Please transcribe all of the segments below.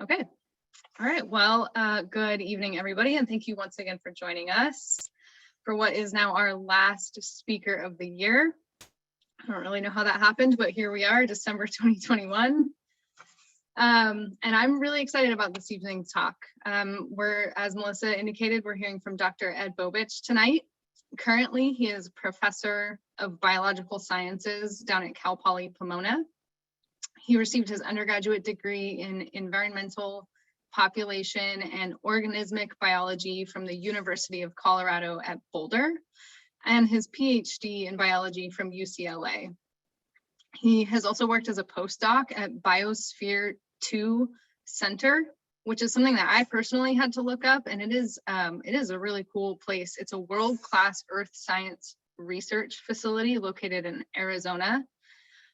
Okay. All right. Well, good evening, everybody, and thank you once again for joining us for what is now our last speaker of the year. I don't really know how that happened, but here we are, December 2021. And I'm really excited about this evening's talk. As Melissa indicated, we're hearing from Dr. Ed Bobich tonight. Currently, he is professor of biological sciences down at Cal Poly Pomona. He received his undergraduate degree in environmental, population, and organismic biology from the University of Colorado at Boulder, and his PhD in biology from UCLA. He has also worked as a postdoc at Biosphere 2 Center, which is something that I personally had to look up, and it is a really cool place. It's a world-class earth science research facility located in Arizona.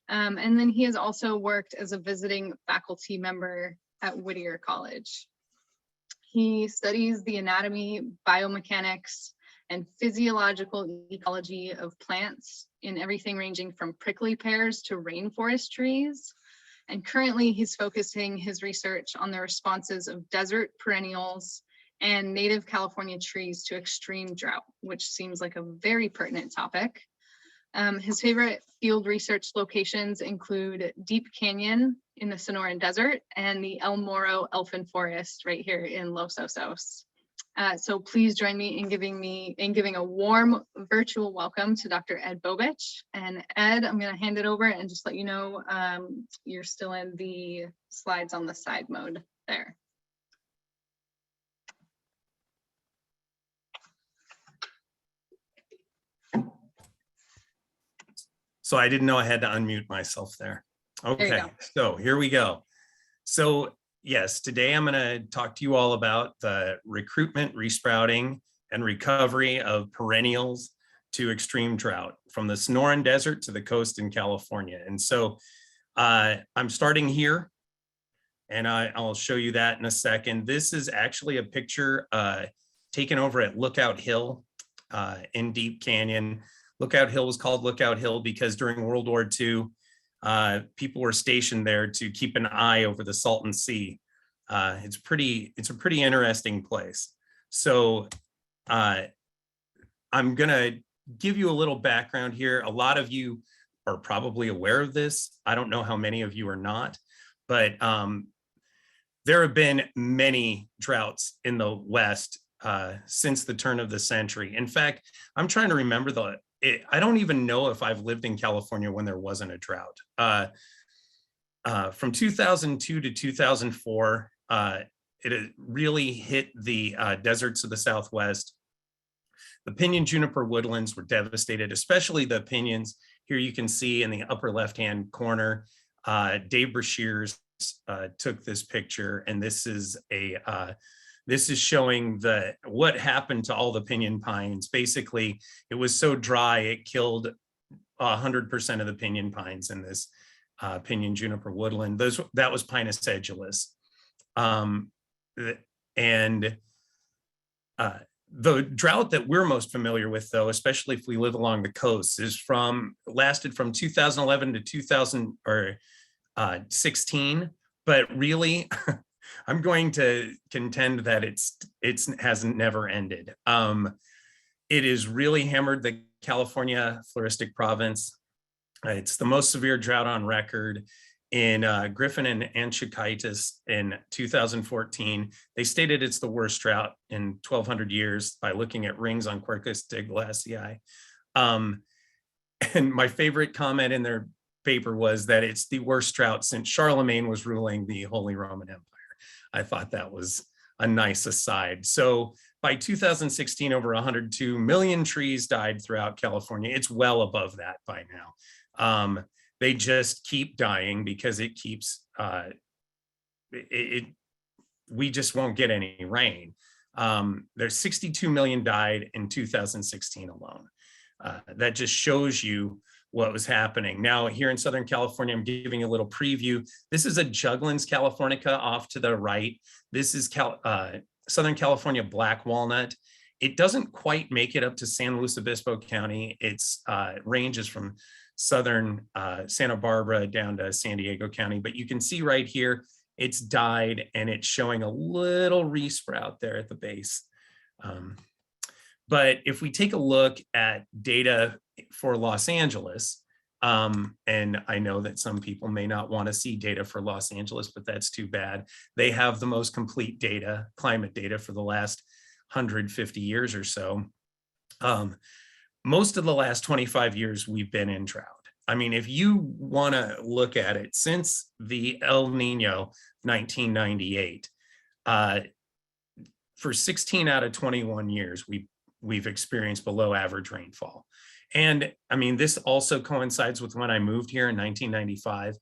And then he has also worked as a visiting faculty member at Whittier College. He studies the anatomy, biomechanics, and physiological ecology of plants in everything ranging from prickly pears to rainforest trees. And currently he's focusing his research on the responses of desert perennials and native California trees to extreme drought, which seems like a very pertinent topic. His favorite field research locations include Deep Canyon in the Sonoran Desert and the Elmore elfin forest right here in Los Osos. So please join me in giving a warm virtual welcome to Dr. Ed Bobich. And Ed, I'm going to hand it over and just let you know you're still in the slides on the side mode there. So I didn't know I had to unmute myself there. Okay, so here we go. So yes, today I'm going to talk to you all about the recruitment, resprouting, and recovery of perennials to extreme drought from the Sonoran Desert to the coast in California. And so I'm starting here, and I'll show you that in a second. This is actually a picture taken over at Lookout Hill in Deep Canyon. Lookout Hill was called Lookout Hill because during World War II, people were stationed there to keep an eye over the Salton Sea. It's a pretty interesting place. So I'm gonna give you a little background here. A lot of you are probably aware of this. I don't know how many of you are not, but there have been many droughts in the West since the turn of the century. In fact, I'm trying to remember I don't even know if I've lived in California when there wasn't a drought. From 2002 to 2004, it really hit the deserts of the Southwest. The pinyon juniper woodlands were devastated, especially the pinyons. Here you can see in the upper left-hand corner, Dave Brashears took this picture, and this is showing what happened to all the pinyon pines. Basically, it was so dry, it killed 100% of the pinyon pines in this pinyon juniper woodland. That was Pinus sedulus. The drought that we're most familiar with, though, especially if we live along the coast, lasted from 2011 to 2016, but really, I'm going to contend that it hasn't never ended. It has really hammered the California floristic province. It's the most severe drought on record. In Griffin and Anchikitis in 2014, they stated it's the worst drought in 1,200 years by looking at rings on Quercus de Glaciae. And my favorite comment in their paper was that it's the worst drought since Charlemagne was ruling the Holy Roman Empire. I thought that was a nice aside. So by 2016, over 102 million trees died throughout California. It's well above that by now. They just keep dying because it keeps, we just won't get any rain. There's 62 million died in 2016 alone. That just shows you what was happening. Now here in Southern California, I'm giving a little preview. This is a Juggling's Californica off to the right. This is Southern California black walnut. It doesn't quite make it up to San Luis Obispo County. Its range is from southern Santa Barbara down to San Diego County. But you can see right here, it's died and it's showing a little resprout there at the base. But if we take a look at data for Los Angeles, and I know that some people may not want to see data for Los Angeles, but that's too bad. They have the most complete data, climate data for the last 150 years or so. Most of the last 25 years, we've been in drought. I mean, if you want to look at it, since the El Nino 1998, for 16 out of 21 years, we've experienced below average rainfall. And I mean, this also coincides with when I moved here in 1995.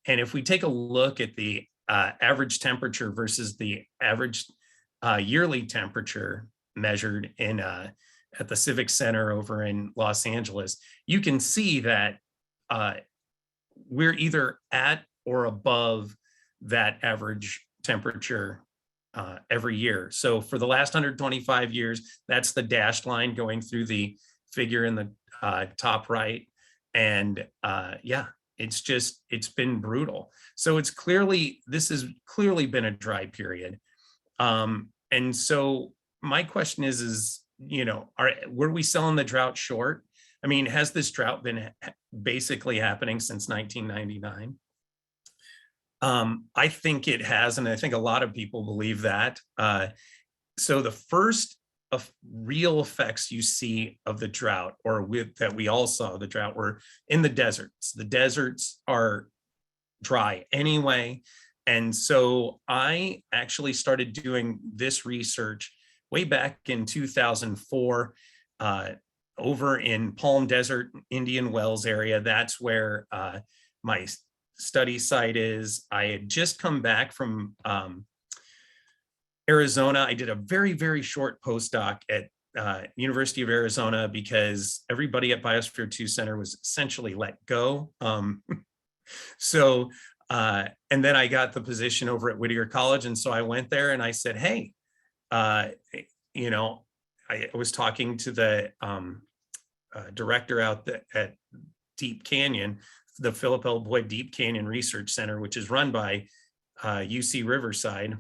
And if we take a look at the average temperature versus the average yearly temperature measured in at the Civic Center over in Los Angeles, you can see that we're either at or above that average temperature every year. So for the last 125 years, that's the dashed line going through the figure in the top right. And yeah, it's been brutal. So this has clearly been a dry period. And so my question is, were we selling the drought short? I mean, has this drought been basically happening since 1999? I think it has, and I think a lot of people believe that. So the first of real effects you see of the drought, or that we all saw the drought, were in the deserts. The deserts are dry anyway. And so I actually started doing this research way back in 2004 over in Palm Desert, Indian Wells area. That's where my study site is. I had just come back from Arizona. I did a very, very short postdoc at University of Arizona because everybody at Biosphere 2 Center was essentially let go. And then I got the position over at Whittier College. And so I went there and I said, hey, I was talking to the director out at Deep Canyon, the Philip L. Boyd Deep Canyon Research Center, which is run by UC Riverside.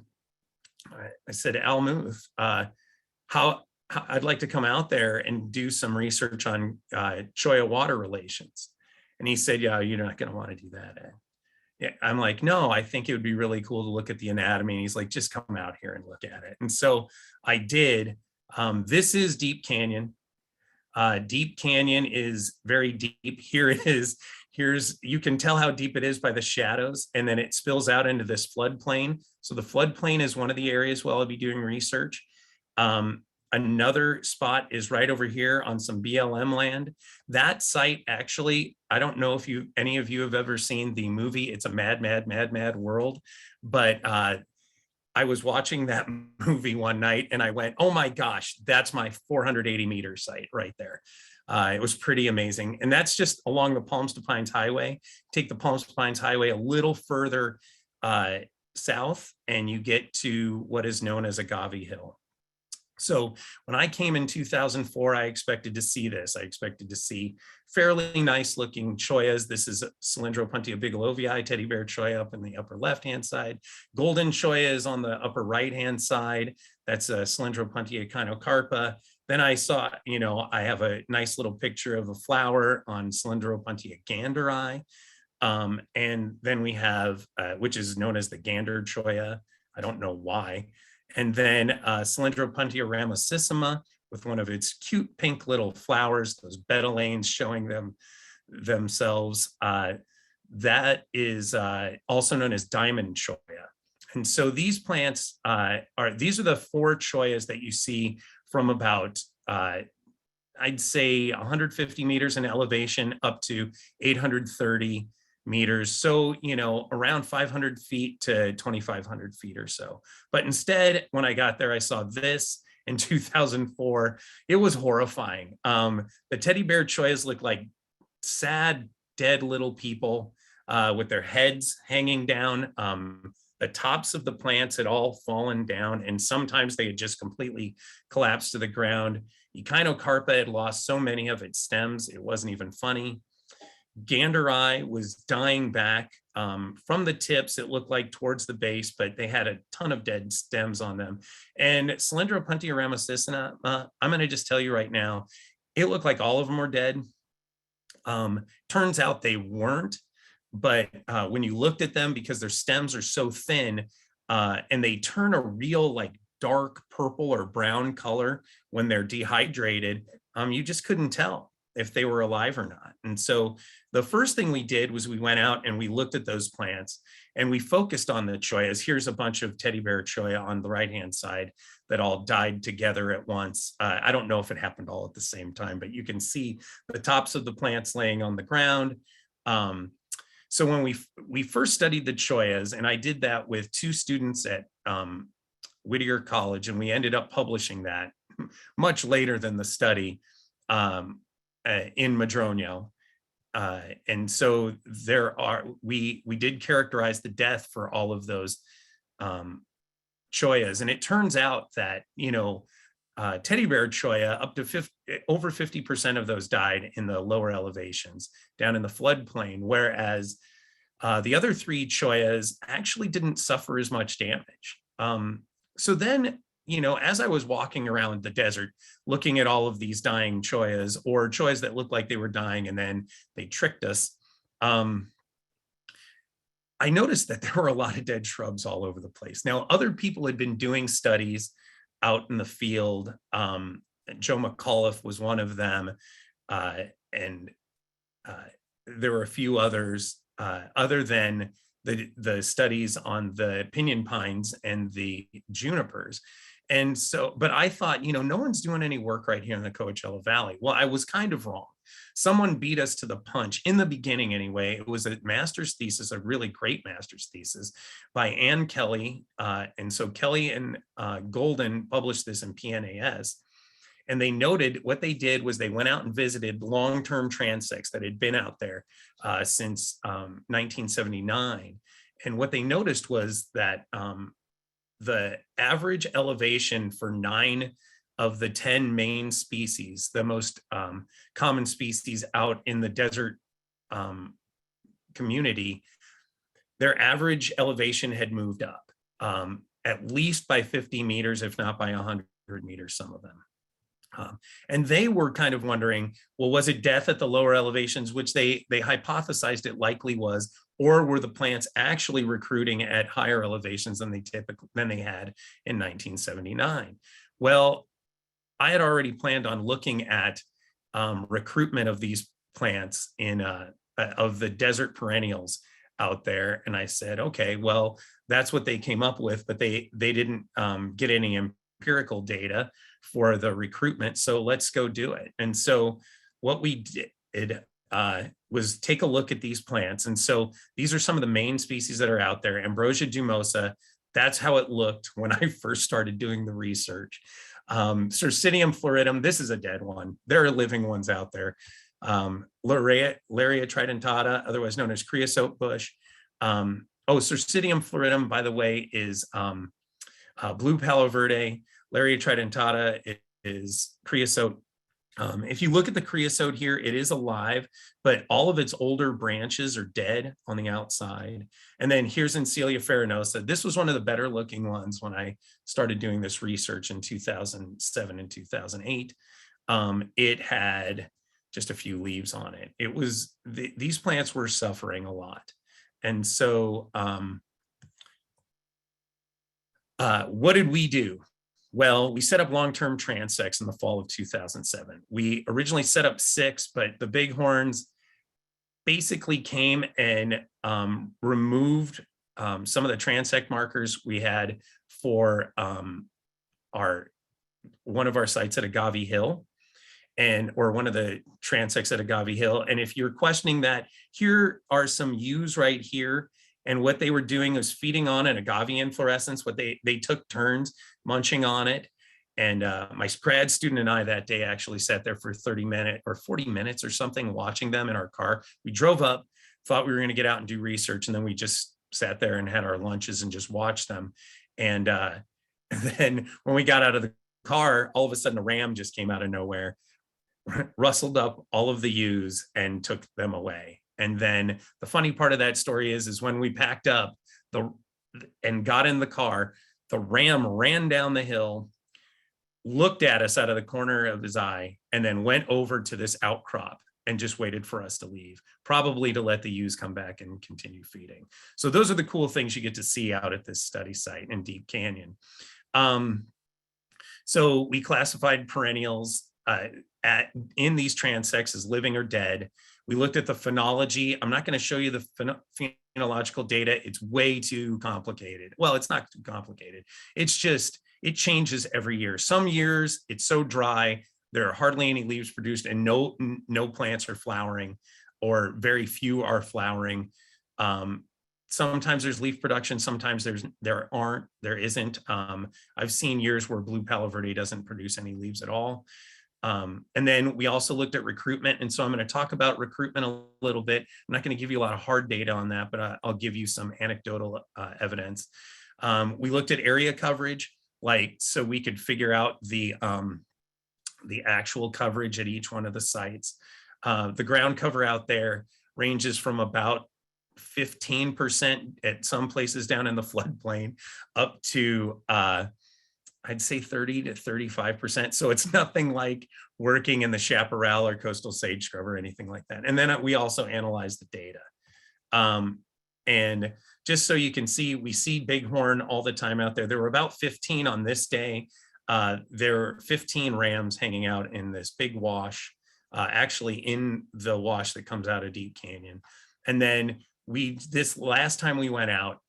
I said, Al Muth, how I'd like to come out there and do some research on Cholla water relations. And he said, yeah, you're not going to want to do that. Yeah, I'm like, no, I think it would be really cool to look at the anatomy. And he's like, just come out here and look at it. And so I did. This is Deep Canyon. Deep Canyon is very deep. Here it is. You can tell how deep it is by the shadows, and then it spills out into this floodplain. So the floodplain is one of the areas where I'll be doing research. Another spot is right over here on some BLM land. That site, actually, I don't know if any of you have ever seen the movie, It's a Mad, Mad, Mad, Mad World, but I was watching that movie one night and I went, oh my gosh, that's my 480 meter site right there. It was pretty amazing. And that's just along the Palms to Pines Highway. Take the Palms to Pines Highway a little further south and you get to what is known as Agave Hill. So when I came in 2004, I expected to see this. I expected to see fairly nice looking chollas. This is Cylindropuntia bigelovii, teddy bear cholla up in the upper left-hand side. Golden cholla is on the upper right-hand side. That's a Cylindropuntia echinocarpa. Then I saw, I have a nice little picture of a flower on Cylindropuntia ganderi. And then we have, which is known as the gander cholla. I don't know why. And then Cylindropuntia ramosissima with one of its cute pink little flowers, those betalanes showing themselves. That is also known as diamond cholla. And so these plants these are the four chollas that you see from about, I'd say 150 meters in elevation up to 830 meters. So, around 500 feet to 2,500 feet or so. But instead, when I got there, I saw this in 2004. It was horrifying. The teddy bear chollas look like sad, dead little people with their heads hanging down. The tops of the plants had all fallen down, and sometimes they had just completely collapsed to the ground. Echinocarpa had lost so many of its stems, it wasn't even funny. Gander eye was dying back from the tips. It looked like towards the base, but they had a ton of dead stems on them. And Cylindropuntia ramosticina, I'm going to just tell you right now, it looked like all of them were dead. Turns out they weren't, but when you looked at them, because their stems are so thin and they turn a real like dark purple or brown color when they're dehydrated, you just couldn't tell if they were alive or not. And so the first thing we did was we went out and we looked at those plants and we focused on the choyas. Here's a bunch of teddy bear choya on the right-hand side that all died together at once. I don't know if it happened all at the same time, but you can see the tops of the plants laying on the ground. So when we first studied the choyas, and I did that with 2 students at Whittier College, and we ended up publishing that much later than the study in Madronio. And so we did characterize the death for all of those choyas. And it turns out that, teddy bear choya, up to over 50% of those died in the lower elevations down in the floodplain, whereas the other 3 choyas actually didn't suffer as much damage. So then, as I was walking around the desert, looking at all of these dying choyas, or choyas that looked like they were dying and then they tricked us, I noticed that there were a lot of dead shrubs all over the place. Now, other people had been doing studies out in the field. Joe McAuliffe was one of them, and there were a few others other than the studies on the pinyon pines and the junipers. And so, but I thought, no one's doing any work right here in the Coachella Valley. Well, I was kind of wrong. Someone beat us to the punch in the beginning anyway. It was a master's thesis, a really great master's thesis by Ann Kelly. And so Kelly and Golden published this in PNAS. And they noted what they did was they went out and visited long-term transects that had been out there since 1979. And what they noticed was that the average elevation for 9 of the 10 main species, the most common species out in the desert community, their average elevation had moved up at least by 50 meters, if not by 100 meters, some of them. And they were kind of wondering, well, was it death at the lower elevations, which they hypothesized it likely was, or were the plants actually recruiting at higher elevations than they had in 1979? Well, I had already planned on looking at recruitment of these plants of the desert perennials out there, and I said, okay, well, that's what they came up with, but they didn't get any empirical data for the recruitment, so let's go do it. And so what we did was take a look at these plants. And so these are some of the main species that are out there. Ambrosia dumosa, that's how it looked when I first started doing the research. Circidium floridum, this is a dead one. There are living ones out there. Laria tridentata, otherwise known as creosote bush. Circidium floridum, by the way, is blue palo verde. Laria tridentata is creosote. If you look at the creosote here, it is alive, but all of its older branches are dead on the outside. And then here's Encelia farinosa. This was one of the better looking ones when I started doing this research in 2007 and 2008. It had just a few leaves on it. It was, these plants were suffering a lot. And so what did we do? Well, we set up long-term transects in the fall of 2007. We originally set up 6, but the bighorns basically came and removed some of the transect markers we had for one of our sites at Agave Hill, or one of the transects at Agave Hill. And if you're questioning that, here are some ewes right here. And what they were doing was feeding on an agave inflorescence. They took turns munching on it. And my grad student and I that day actually sat there for 30 minutes or 40 minutes or something, watching them in our car. We drove up, thought we were going to get out and do research. And then we just sat there and had our lunches and just watched them. And then when we got out of the car, all of a sudden a ram just came out of nowhere, rustled up all of the ewes and took them away. And then the funny part of that story is when we packed up and got in the car, the ram ran down the hill, looked at us out of the corner of his eye, and then went over to this outcrop and just waited for us to leave, probably to let the ewes come back and continue feeding. So those are the cool things you get to see out at this study site in Deep Canyon. So we classified perennials in these transects as living or dead. We looked at the phenology. I'm not going to show you the phenological data. It's way too complicated. Well, it's not too complicated. It's just, it changes every year. Some years it's so dry, there are hardly any leaves produced and no plants are flowering, or very few are flowering. Sometimes there's leaf production, sometimes there isn't. I've seen years where blue palo verde doesn't produce any leaves at all. And then we also looked at recruitment. And so I'm going to talk about recruitment a little bit. I'm not going to give you a lot of hard data on that, but I'll give you some anecdotal evidence. We looked at area coverage, so we could figure out the actual coverage at each one of the sites. The ground cover out there ranges from about 15% at some places down in the floodplain up to I'd say 30 to 35%. So it's nothing like working in the chaparral or coastal sage scrub or anything like that. And then we also analyze the data. And just so you can see, we see bighorn all the time out there. There were about 15 on this day. There were 15 rams hanging out in this big wash, actually in the wash that comes out of Deep Canyon. And then this last time we went out,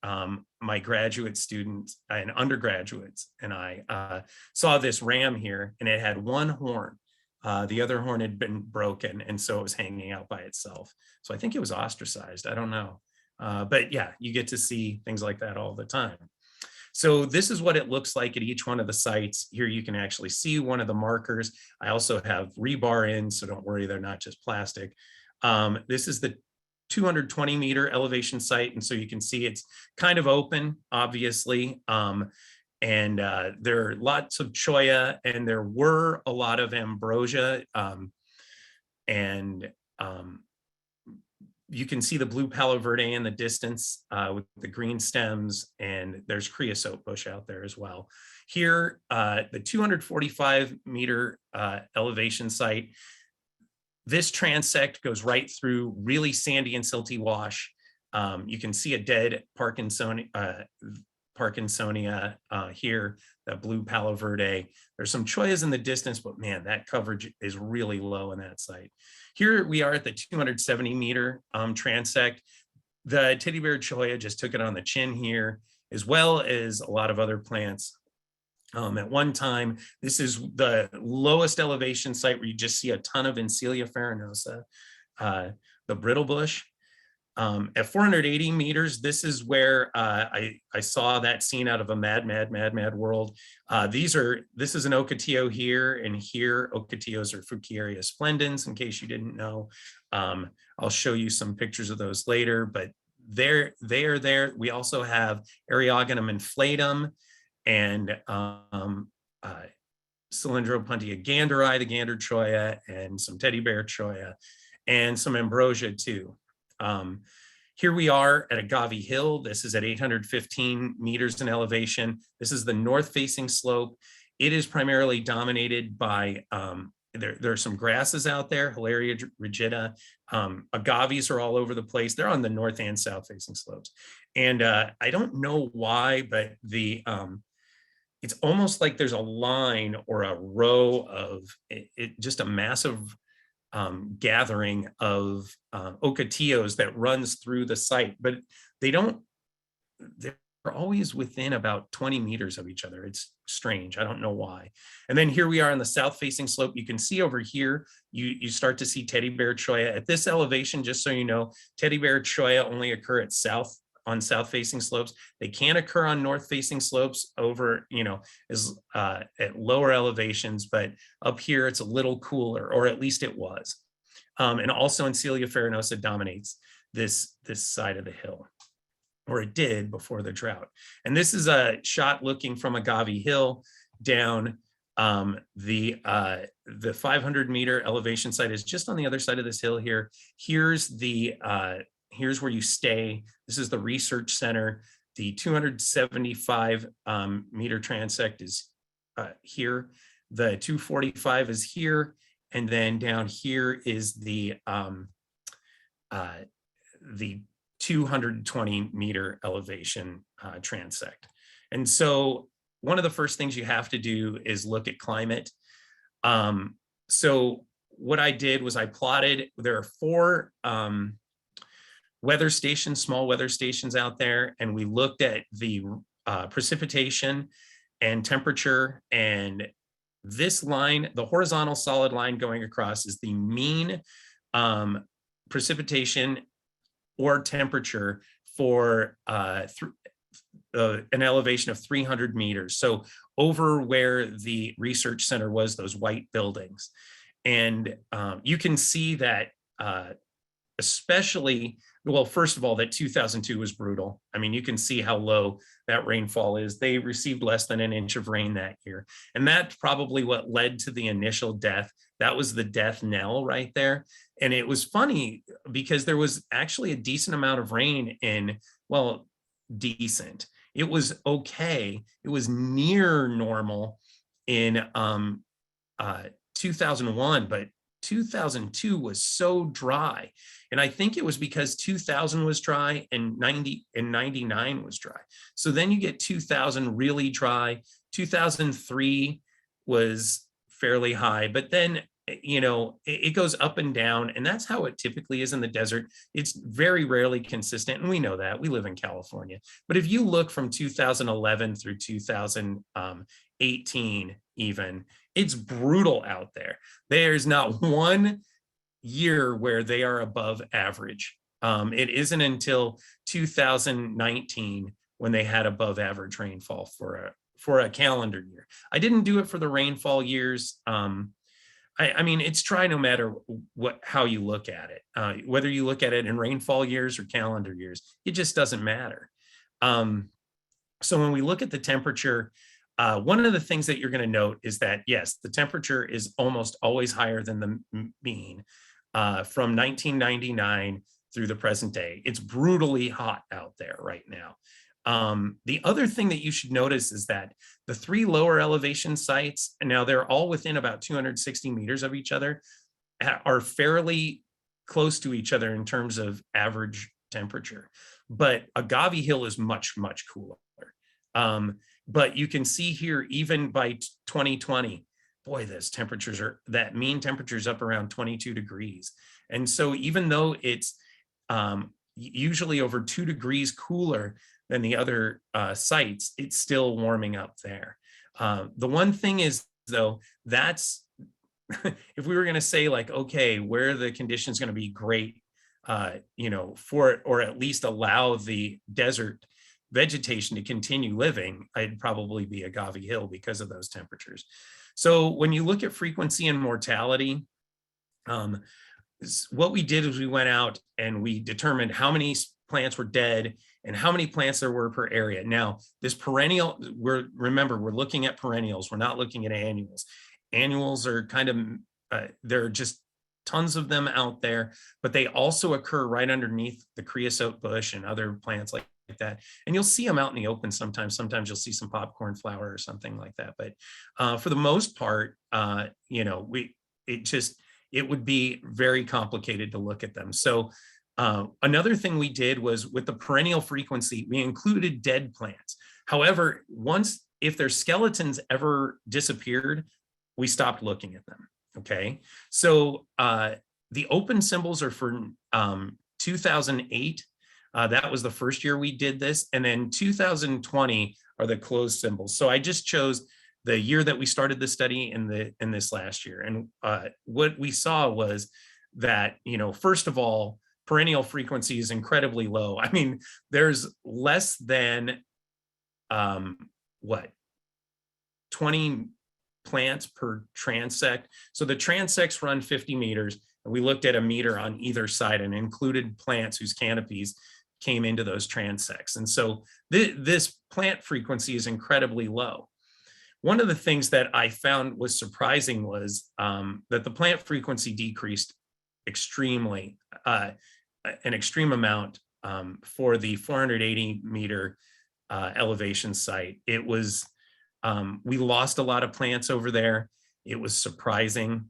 my graduate students and undergraduates and I saw this ram here, and it had one horn. The other horn had been broken, and so it was hanging out by itself. So I think it was ostracized. I don't know. But yeah, you get to see things like that all the time. So this is what it looks like at each one of the sites. Here you can actually see one of the markers. I also have rebar in, so don't worry, they're not just plastic. This is the 220 meter elevation site. And so you can see it's kind of open, obviously. And there are lots of cholla, and there were a lot of ambrosia. You can see the blue palo verde in the distance with the green stems, and there's creosote bush out there as well. Here, the 245 meter elevation site, this transect goes right through really sandy and silty wash. You can see a dead Parkinsonia here, that blue palo verde. There's some chollas in the distance, but man, that coverage is really low in that site. Here we are at the 270 meter transect. The teddy bear cholla just took it on the chin here, as well as a lot of other plants. At one time, this is the lowest elevation site where you just see a ton of Encelia farinosa, the brittle bush. At 480 meters, this is where I saw that scene out of a Mad World. This is an ocotillo here, and here ocotillos are Fuchsiaria splendens, in case you didn't know. I'll show you some pictures of those later, but they are there. We also have Eriogonum inflatum and Cylindropuntia ganderi, the gander cholla, and some teddy bear cholla, and some ambrosia too. Here we are at Agave Hill. This is at 815 meters in elevation. This is the north-facing slope. It is primarily dominated by, there are some grasses out there, Hilaria rigida. Agaves are all over the place. They're on the north and south-facing slopes. And I don't know why, but it's almost like there's a line or a row of just a massive gathering of ocotillos that runs through the site, but they're always within about 20 meters of each other. It's strange. I don't know why. And then here we are on the south facing slope. You can see over here, you start to see teddy bear cholla. At this elevation, just so you know, teddy bear cholla only occur at on south facing slopes. They can occur on north facing slopes over, at lower elevations, but up here it's a little cooler, or at least it was. And also Encelia farinosa dominates this side of the hill, or it did before the drought. And this is a shot looking from Agave Hill down The 500 meter elevation site is just on the other side of this hill here. Here's where you stay. This is the research center. The 275 meter transect is here. The 245 is here. And then down here is the 220 meter elevation transect. And so one of the first things you have to do is look at climate. So what I did was I plotted, there are 4 weather stations, small weather stations out there, and we looked at the precipitation and temperature. And this line, the horizontal solid line going across, is the mean precipitation or temperature for an elevation of 300 meters. So over where the research center was, those white buildings. And you can see that especially, well, first of all, that 2002 was brutal. I mean, you can see how low that rainfall is. They received less than an inch of rain that year. And that's probably what led to the initial death. That was the death knell right there. And it was funny because there was actually a decent amount of rain in, well, decent. It was okay. It was near normal in 2001, but 2002 was so dry. And I think it was because 2000 was dry and 99 was dry. So then you get 2000 really dry. 2003 was fairly high, but then, you know, it goes up and down, and that's how it typically is in the desert. It's very rarely consistent, and we know that. We live in California. But if you look from 2011 through 2018 even, it's brutal out there. There's not one year where they are above average. It isn't until 2019 when they had above average rainfall for a calendar year. I didn't do it for the rainfall years. I mean, it's dry no matter how you look at it, whether you look at it in rainfall years or calendar years, it just doesn't matter. So when we look at the temperature, one of the things that you're going to note is that, yes, the temperature is almost always higher than the mean from 1999 through the present day. It's brutally hot out there right now. The other thing that you should notice is that the 3 lower elevation sites, and now they're all within about 260 meters of each other, are fairly close to each other in terms of average temperature. But Agave Hill is much, much cooler. But you can see here, even by 2020, boy, that mean temperature is up around 22 degrees. And so even though it's usually over 2 degrees cooler than the other sites, it's still warming up there. The one thing is, though, that's if we were going to say, like, okay, where are the conditions going to be great, you know, for, or at least allow the desert vegetation to continue living, I'd probably be Agave Hill because of those temperatures. So when you look at frequency and mortality, what we did is we went out and we determined how many plants were dead and how many plants there were per area. Now, this perennial, remember, we're looking at perennials. We're not looking at annuals. Annuals are kind of, there are just tons of them out there, but they also occur right underneath the creosote bush and other plants like that. And you'll see them out in the open sometimes. Sometimes you'll see some popcorn flower or something like that. But for the most part, you know, it would be very complicated to look at them. So another thing we did was with the perennial frequency, we included dead plants. However, if their skeletons ever disappeared, we stopped looking at them. Okay. So the open symbols are for 2008. That was the first year we did this. And then 2020 are the closed symbols. So I just chose the year that we started the study in this last year. And what we saw was that, you know, first of all, perennial frequency is incredibly low. I mean, there's less than 20 plants per transect. So the transects run 50 meters, and we looked at a meter on either side and included plants whose canopies came into those transects. And so this plant frequency is incredibly low. one of the things that I found was surprising was that the plant frequency decreased extremely, an extreme amount for the 480 meter elevation site. It was, we lost a lot of plants over there. It was surprising.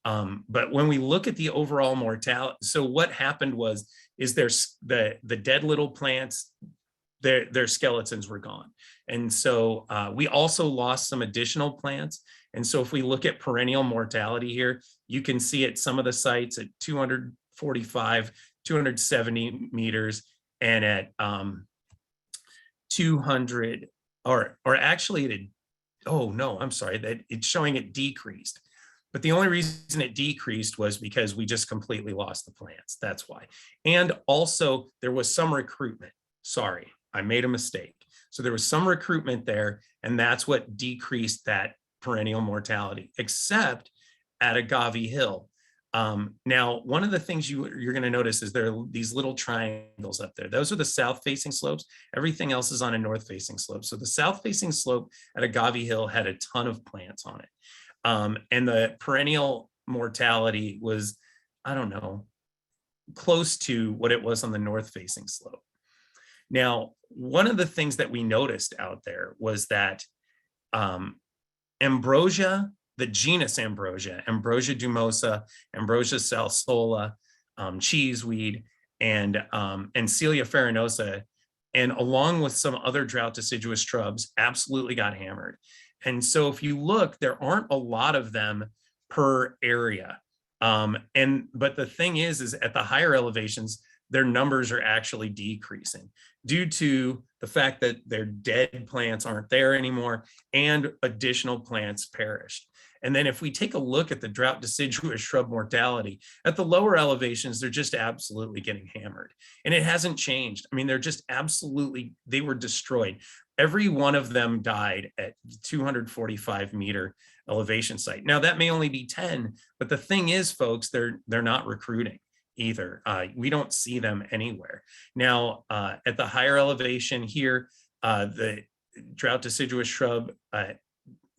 But when we look at the overall mortality, so what happened is there's the dead little plants, their skeletons were gone. And so we also lost some additional plants. And so if we look at perennial mortality here, you can see at some of the sites at 245, 270 meters, and at 200, or actually it, oh no, I'm sorry, that it's showing it decreased. But the only reason it decreased was because we just completely lost the plants. That's why. And also there was some recruitment. Sorry, I made a mistake. So there was some recruitment there, and that's what decreased that perennial mortality, except at Agave Hill. Now, one of the things you're going to notice is there are these little triangles up there. Those are the south-facing slopes. Everything else is on a north-facing slope. So the south-facing slope at Agave Hill had a ton of plants on it. And the perennial mortality was, I don't know, close to what it was on the north-facing slope. Now, one of the things that we noticed out there was that ambrosia, the genus ambrosia, Ambrosia dumosa, Ambrosia salsola, cheeseweed, and Celia farinosa, and along with some other drought deciduous shrubs, absolutely got hammered. And so if you look, there aren't a lot of them per area. But the thing is at the higher elevations, their numbers are actually decreasing due to the fact that their dead plants aren't there anymore and additional plants perished. And then if we take a look at the drought deciduous shrub mortality, at the lower elevations, they're just absolutely getting hammered. And it hasn't changed. I mean, they're just absolutely, they were destroyed. Every one of them died at 245 meter elevation site. Now that may only be 10, but the thing is, folks, they're not recruiting either. We don't see them anywhere. Now, at the higher elevation here, the drought deciduous shrub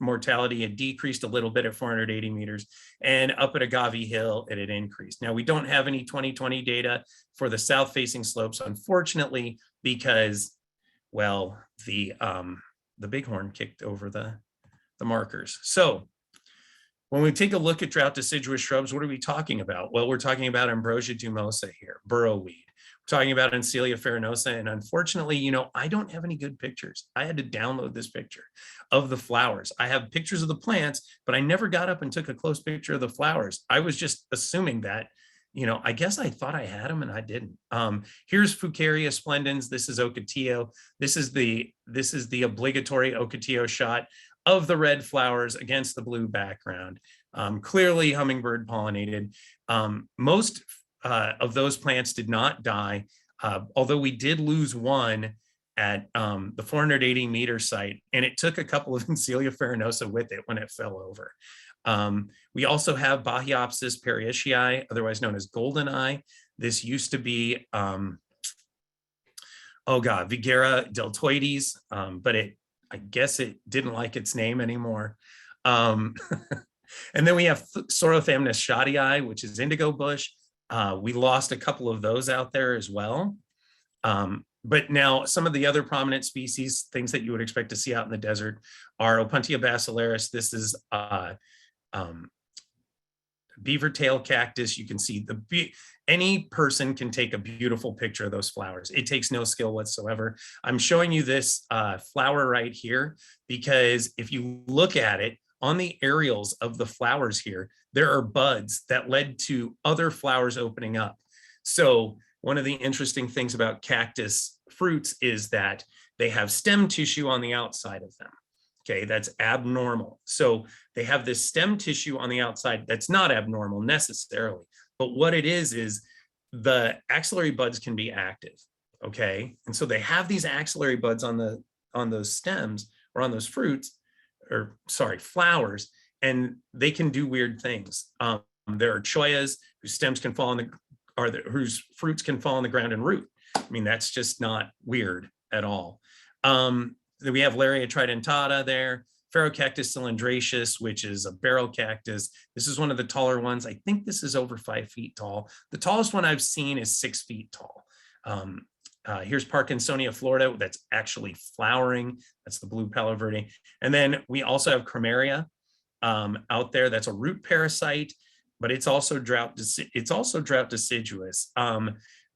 mortality had decreased a little bit at 480 meters, and up at Agave Hill, it had increased. Now, we don't have any 2020 data for the south-facing slopes, unfortunately, because, well, the bighorn kicked over the markers. So when we take a look at drought deciduous shrubs, what are we talking about? Well, we're talking about Ambrosia dumosa here, burrowweed. We're talking about Celia farinosa, and unfortunately, you know, I don't have any good pictures. I had to download this picture of the flowers. I have pictures of the plants, but I never got up and took a close picture of the flowers. I was just assuming that, you know, I guess I thought I had them and I didn't. Here's Fucaria splendens. This is Ocotillo. This is the obligatory Ocotillo shot of the red flowers against the blue background. Clearly hummingbird pollinated. Most of those plants did not die, although we did lose one at the 480 meter site, and it took a couple of Celia farinosa with it when it fell over. We also have Bahiopsis periicii, otherwise known as goldeneye. This used to be, Vigera deltoides, but I guess it didn't like its name anymore. And then we have Sorothamnus schottii, which is indigo bush. We lost a couple of those out there as well. But now some of the other prominent species, things that you would expect to see out in the desert, are Opuntia basilaris. This is beaver tail cactus. You can see any person can take a beautiful picture of those flowers. It takes no skill whatsoever. I'm showing you this flower right here because if you look at it, on the aerials of the flowers here, there are buds that led to other flowers opening up. So one of the interesting things about cactus fruits is that they have stem tissue on the outside of them. Okay, that's abnormal. So they have this stem tissue on the outside that's not abnormal necessarily, but what it is the axillary buds can be active. Okay, and so they have these axillary buds on those stems or on those fruits, or sorry, flowers, and they can do weird things. There are choyas whose stems can fall whose fruits can fall on the ground and root. I mean, that's just not weird at all. We have Laria tridentata there, Phaerocactus cylindraceus, which is a barrel cactus. This is one of the taller ones. I think this is over 5 feet tall. The tallest one I've seen is 6 feet tall. Here's Parkinsonia florida that's actually flowering. That's the blue palo verde. And then we also have Chromaria out there. That's a root parasite, but it's also drought deciduous.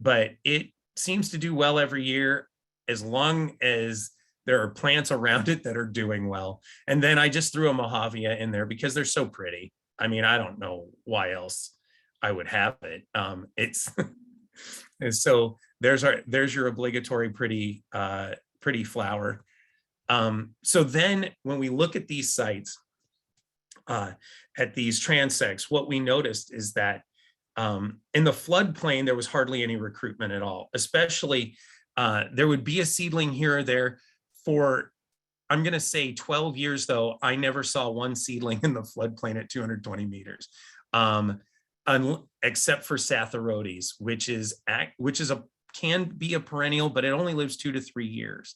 But it seems to do well every year as long as there are plants around it that are doing well. And then I just threw a Mohavia in there because they're so pretty. I mean, I don't know why else I would have it. It's and so there's your obligatory pretty flower. So then when we look at these sites, at these transects, what we noticed is that in the floodplain, there was hardly any recruitment at all, especially there would be a seedling here or there for, I'm going to say 12 years, though, I never saw one seedling in the floodplain at 220 meters, except for Satharodes, which can be a perennial, but it only lives 2 to 3 years.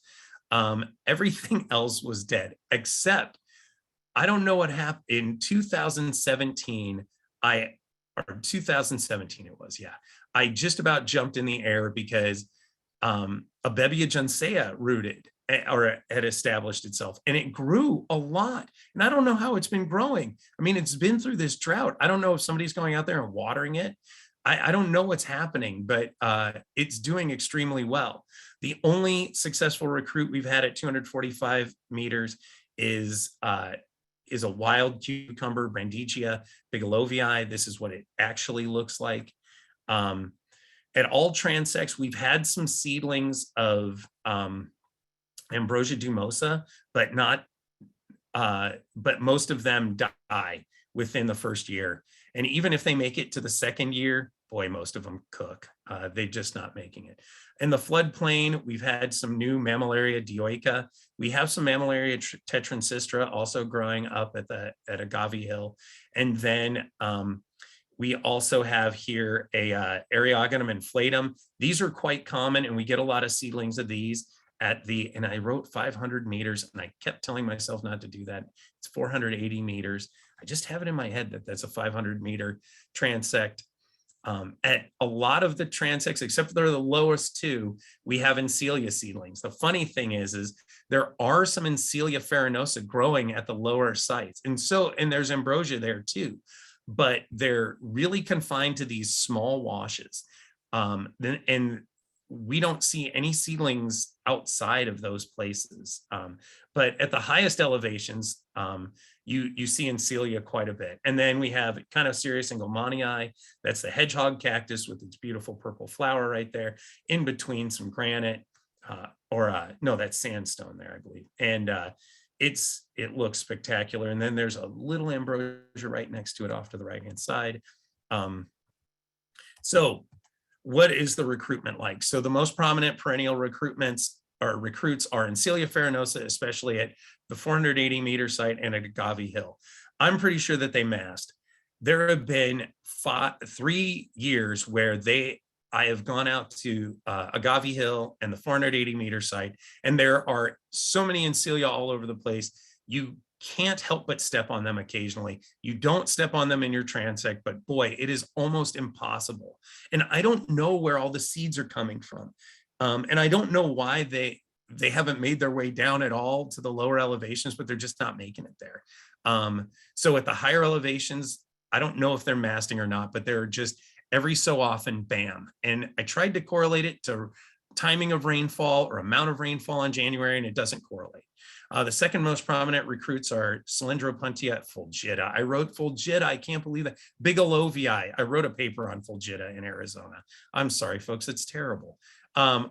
Everything else was dead, except I don't know what happened in 2017. Or 2017 it was, yeah. I just about jumped in the air because Abebia juncea rooted or had established itself, and it grew a lot. And I don't know how it's been growing. I mean, it's been through this drought. I don't know if somebody's going out there and watering it. I don't know what's happening, but it's doing extremely well. The only successful recruit we've had at 245 meters is a wild cucumber, Brandegia bigelovii. This is what it actually looks like. At all transects, we've had some seedlings of Ambrosia dumosa, but most of them die within the first year. And even if they make it to the second year, boy, most of them cook. They're just not making it. In the floodplain, we've had some new Mammillaria dioica. We have some Mammillaria tetransistra also growing up at Agave Hill. And then we also have here a Eriogonum inflatum. These are quite common, and we get a lot of seedlings of these and I wrote 500 meters, and I kept telling myself not to do that. It's 480 meters. I just have it in my head that that's a 500 meter transect. At a lot of the transects, except for the lowest two, we have Encelia seedlings. The funny thing is there are some Encelia farinosa growing at the lower sites. And there's ambrosia there too, but they're really confined to these small washes. And we don't see any seedlings outside of those places. But at the highest elevations, you see Encelia quite a bit. And then we have kind of Cereus Engelmannii. That's the hedgehog cactus with its beautiful purple flower right there, in between some granite, no, that's sandstone there, I believe. And it looks spectacular. And then there's a little ambrosia right next to it off to the right-hand side. So what is the recruitment like? So the most prominent perennial recruits are Encelia farinosa, especially at the 480 meter site and at Agave Hill. I'm pretty sure that they massed. There have been 3 years where I have gone out to Agave Hill and the 480 meter site, and there are so many Encelia all over the place. You can't help but step on them occasionally. You don't step on them in your transect, but boy, it is almost impossible. And I don't know where all the seeds are coming from. And I don't know why they haven't made their way down at all to the lower elevations, but they're just not making it there. So at the higher elevations, I don't know if they're masting or not, but they're just every so often, bam. And I tried to correlate it to timing of rainfall or amount of rainfall in January, and it doesn't correlate. The second most prominent recruits are Cylindropuntia fulgida. I wrote fulgida, I can't believe that. Bigelovii, I wrote a paper on fulgida in Arizona. I'm sorry, folks, it's terrible. And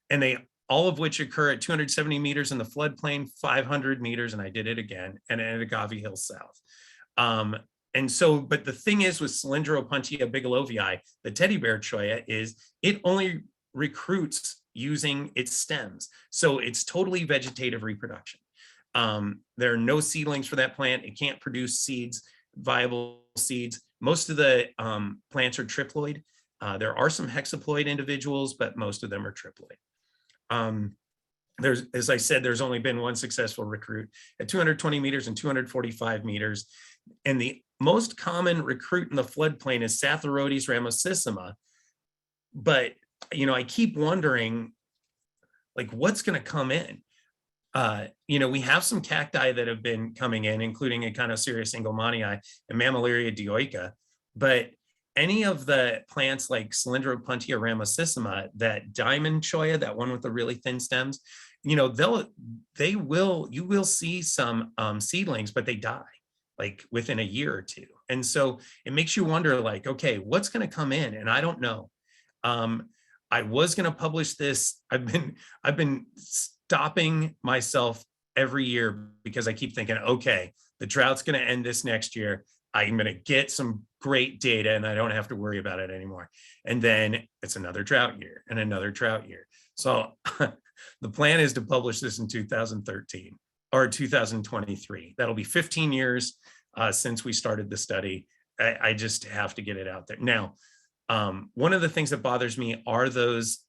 they, all of which occur at 270 meters in the floodplain, 500 meters, and I did it again, and at Agave Hill South. And so, but the thing is with Cylindropuntia bigelovii, the teddy bear cholla, is it only recruits using its stems. So it's totally vegetative reproduction. There are no seedlings for that plant. It can't produce seeds, viable seeds. Most of the plants are triploid. There are some hexaploid individuals, but most of them are triploid. as I said, there's only been one successful recruit at 220 meters and 245 meters. And the most common recruit in the floodplain is Satharodes ramosissima. But, I keep wondering, like, what's going to come in? We have some cacti that have been coming in, including Echinocereus engelmanii and Mammillaria dioica. But any of the plants like Cylindropuntia ramosissima, that diamond cholla, that one with the really thin stems, you will see some seedlings, but they die like within a year or two. And so it makes you wonder, like, okay, what's going to come in? And I don't know. I was going to publish this. I've been stopping myself every year because I keep thinking, okay, the drought's going to end this next year. I'm going to get some great data and I don't have to worry about it anymore. And then it's another drought year and another drought year. So the plan is to publish this in 2013 or 2023. That'll be 15 years since we started the study. I just have to get it out there. Now, one of the things that bothers me are those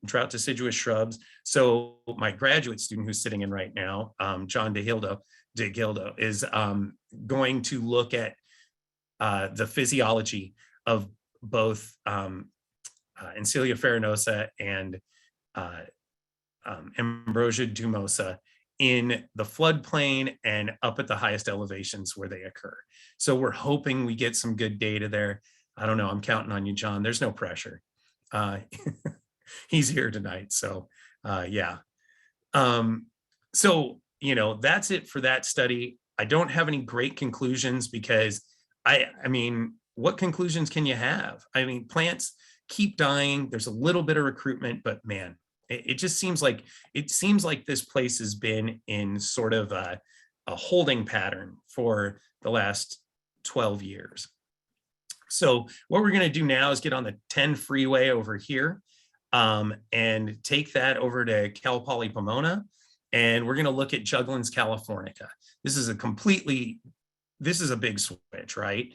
drought deciduous shrubs. So my graduate student who's sitting in right now, John DeGildo, is going to look at the physiology of both Encilia farinosa and Ambrosia dumosa in the floodplain and up at the highest elevations where they occur. So we're hoping we get some good data there. I don't know, I'm counting on you, John. There's no pressure. He's here tonight, so yeah. So, that's it for that study. I don't have any great conclusions because I mean, what conclusions can you have? I mean, plants keep dying. There's a little bit of recruitment, but man, it just seems like this place has been in sort of a holding pattern for the last 12 years. So what we're going to do now is get on the 10 freeway over here and take that over to Cal Poly Pomona. And we're going to look at Juggling's californica. This is a big switch, right?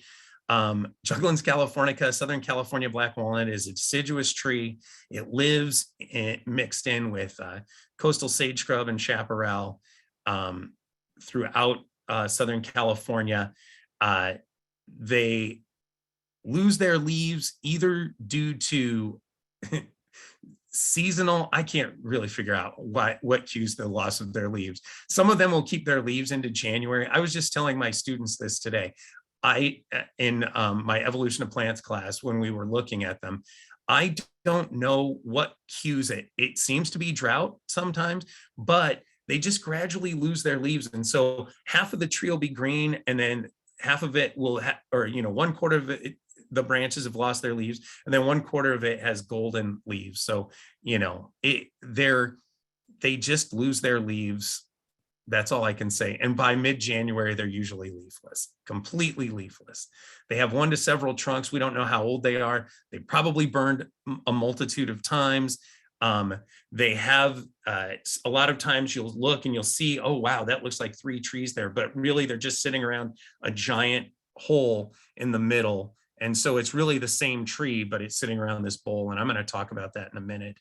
Juggling's californica, Southern California black walnut, is a deciduous tree. It lives mixed in with coastal sage scrub and chaparral throughout Southern California. They lose their leaves either due to seasonal, I can't really figure out what cues the loss of their leaves. Some of them will keep their leaves into January. I was just telling my students this today. In my evolution of plants class, when we were looking at them, I don't know what cues it. It seems to be drought sometimes, but they just gradually lose their leaves. And so half of the tree will be green and then half of it will or 1/4 of it, the branches have lost their leaves, and then 1/4 of it has golden leaves. So, they just lose their leaves. That's all I can say. And by mid-January, they're usually leafless, completely leafless. They have 1 to several trunks. We don't know how old they are. They probably burned a multitude of times. They have a lot of times you'll look and you'll see, oh, wow, that looks like 3 trees there, but really they're just sitting around a giant hole in the middle. And so it's really the same tree, but it's sitting around this bowl. And I'm going to talk about that in a minute.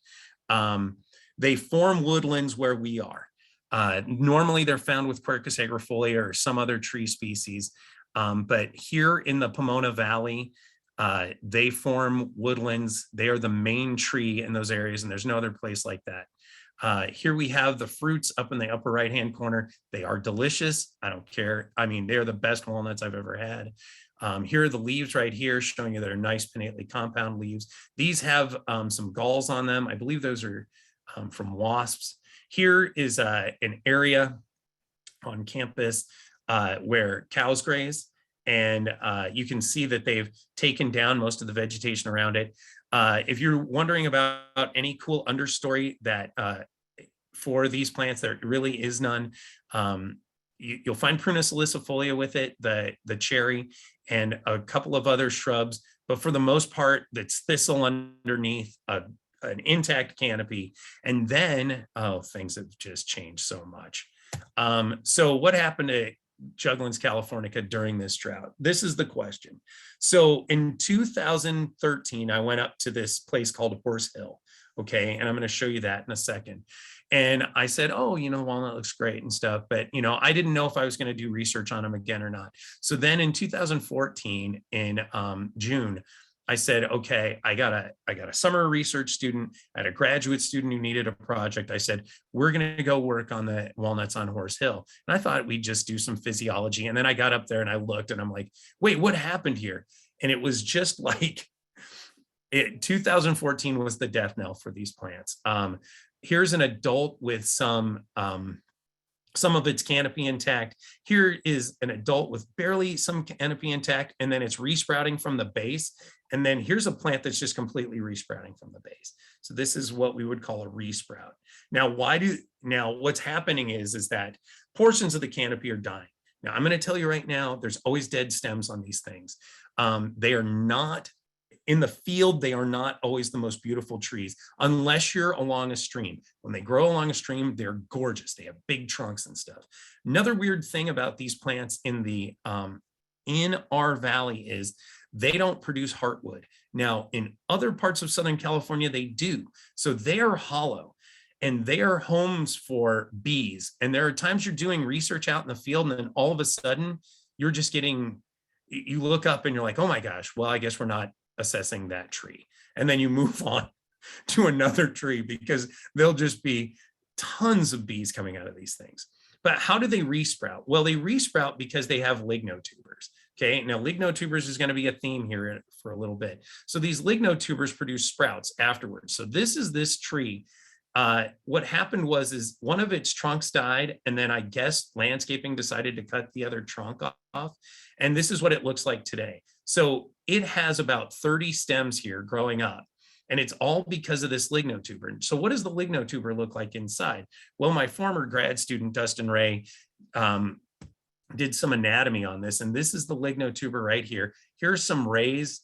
They form woodlands where we are. Normally they're found with Quercus agrifolia or some other tree species. But here in the Pomona Valley, they form woodlands. They are the main tree in those areas, and there's no other place like that. Here we have the fruits up in the upper right-hand corner. They are delicious. I don't care. I mean, they're the best walnuts I've ever had. Here are the leaves right here, showing you they're nice pinnately compound leaves. These have some galls on them. I believe those are from wasps. Here is an area on campus where cows graze, and you can see that they've taken down most of the vegetation around it. If you're wondering about any cool understory that for these plants, there really is none. You'll find Prunus salicifolia with it, the cherry, and a couple of other shrubs, but for the most part, it's thistle underneath an intact canopy. And then, things have just changed so much. So what happened to Juggling's californica during this drought? This is the question. So in 2013, I went up to this place called Horse Hill. Okay, and I'm going to show you that in a second. And I said, oh, Walnut looks great and stuff, but, I didn't know if I was going to do research on them again or not. So then in 2014, in June, I said, okay, I got a summer research student, I had a graduate student who needed a project. I said, we're going to go work on the walnuts on Horse Hill. And I thought we'd just do some physiology. And then I got up there and I looked and I'm like, wait, what happened here? And it was just like, 2014 was the death knell for these plants. Here's an adult with some of its canopy intact. Here is an adult with barely some canopy intact, and then it's resprouting from the base. And then here's a plant that's just completely resprouting from the base. So this is what we would call a resprout. Now, what's happening is that portions of the canopy are dying. Now, I'm going to tell you right now, there's always dead stems on these things. They are not in the field, they are not always the most beautiful trees, unless you're along a stream. When they grow along a stream, they're gorgeous. They have big trunks and stuff. Another weird thing about these plants in our valley is they don't produce heartwood. Now, in other parts of Southern California, they do. So they are hollow and they are homes for bees. And there are times you're doing research out in the field and then all of a sudden you're just you look up and you're like, oh my gosh, well, I guess we're not assessing that tree. And then you move on to another tree because there'll just be tons of bees coming out of these things. But how do they resprout? Well, they resprout because they have lignotubers. Okay, now lignotubers is going to be a theme here for a little bit. So these lignotubers produce sprouts afterwards. So this tree. What happened is one of its trunks died, and then I guess landscaping decided to cut the other trunk off. And this is what it looks like today. So it has about 30 stems here growing up, and it's all because of this lignotuber. So what does the lignotuber look like inside? Well, my former grad student, Dustin Ray, did some anatomy on this, and this is the lignotuber right here. Here's some rays,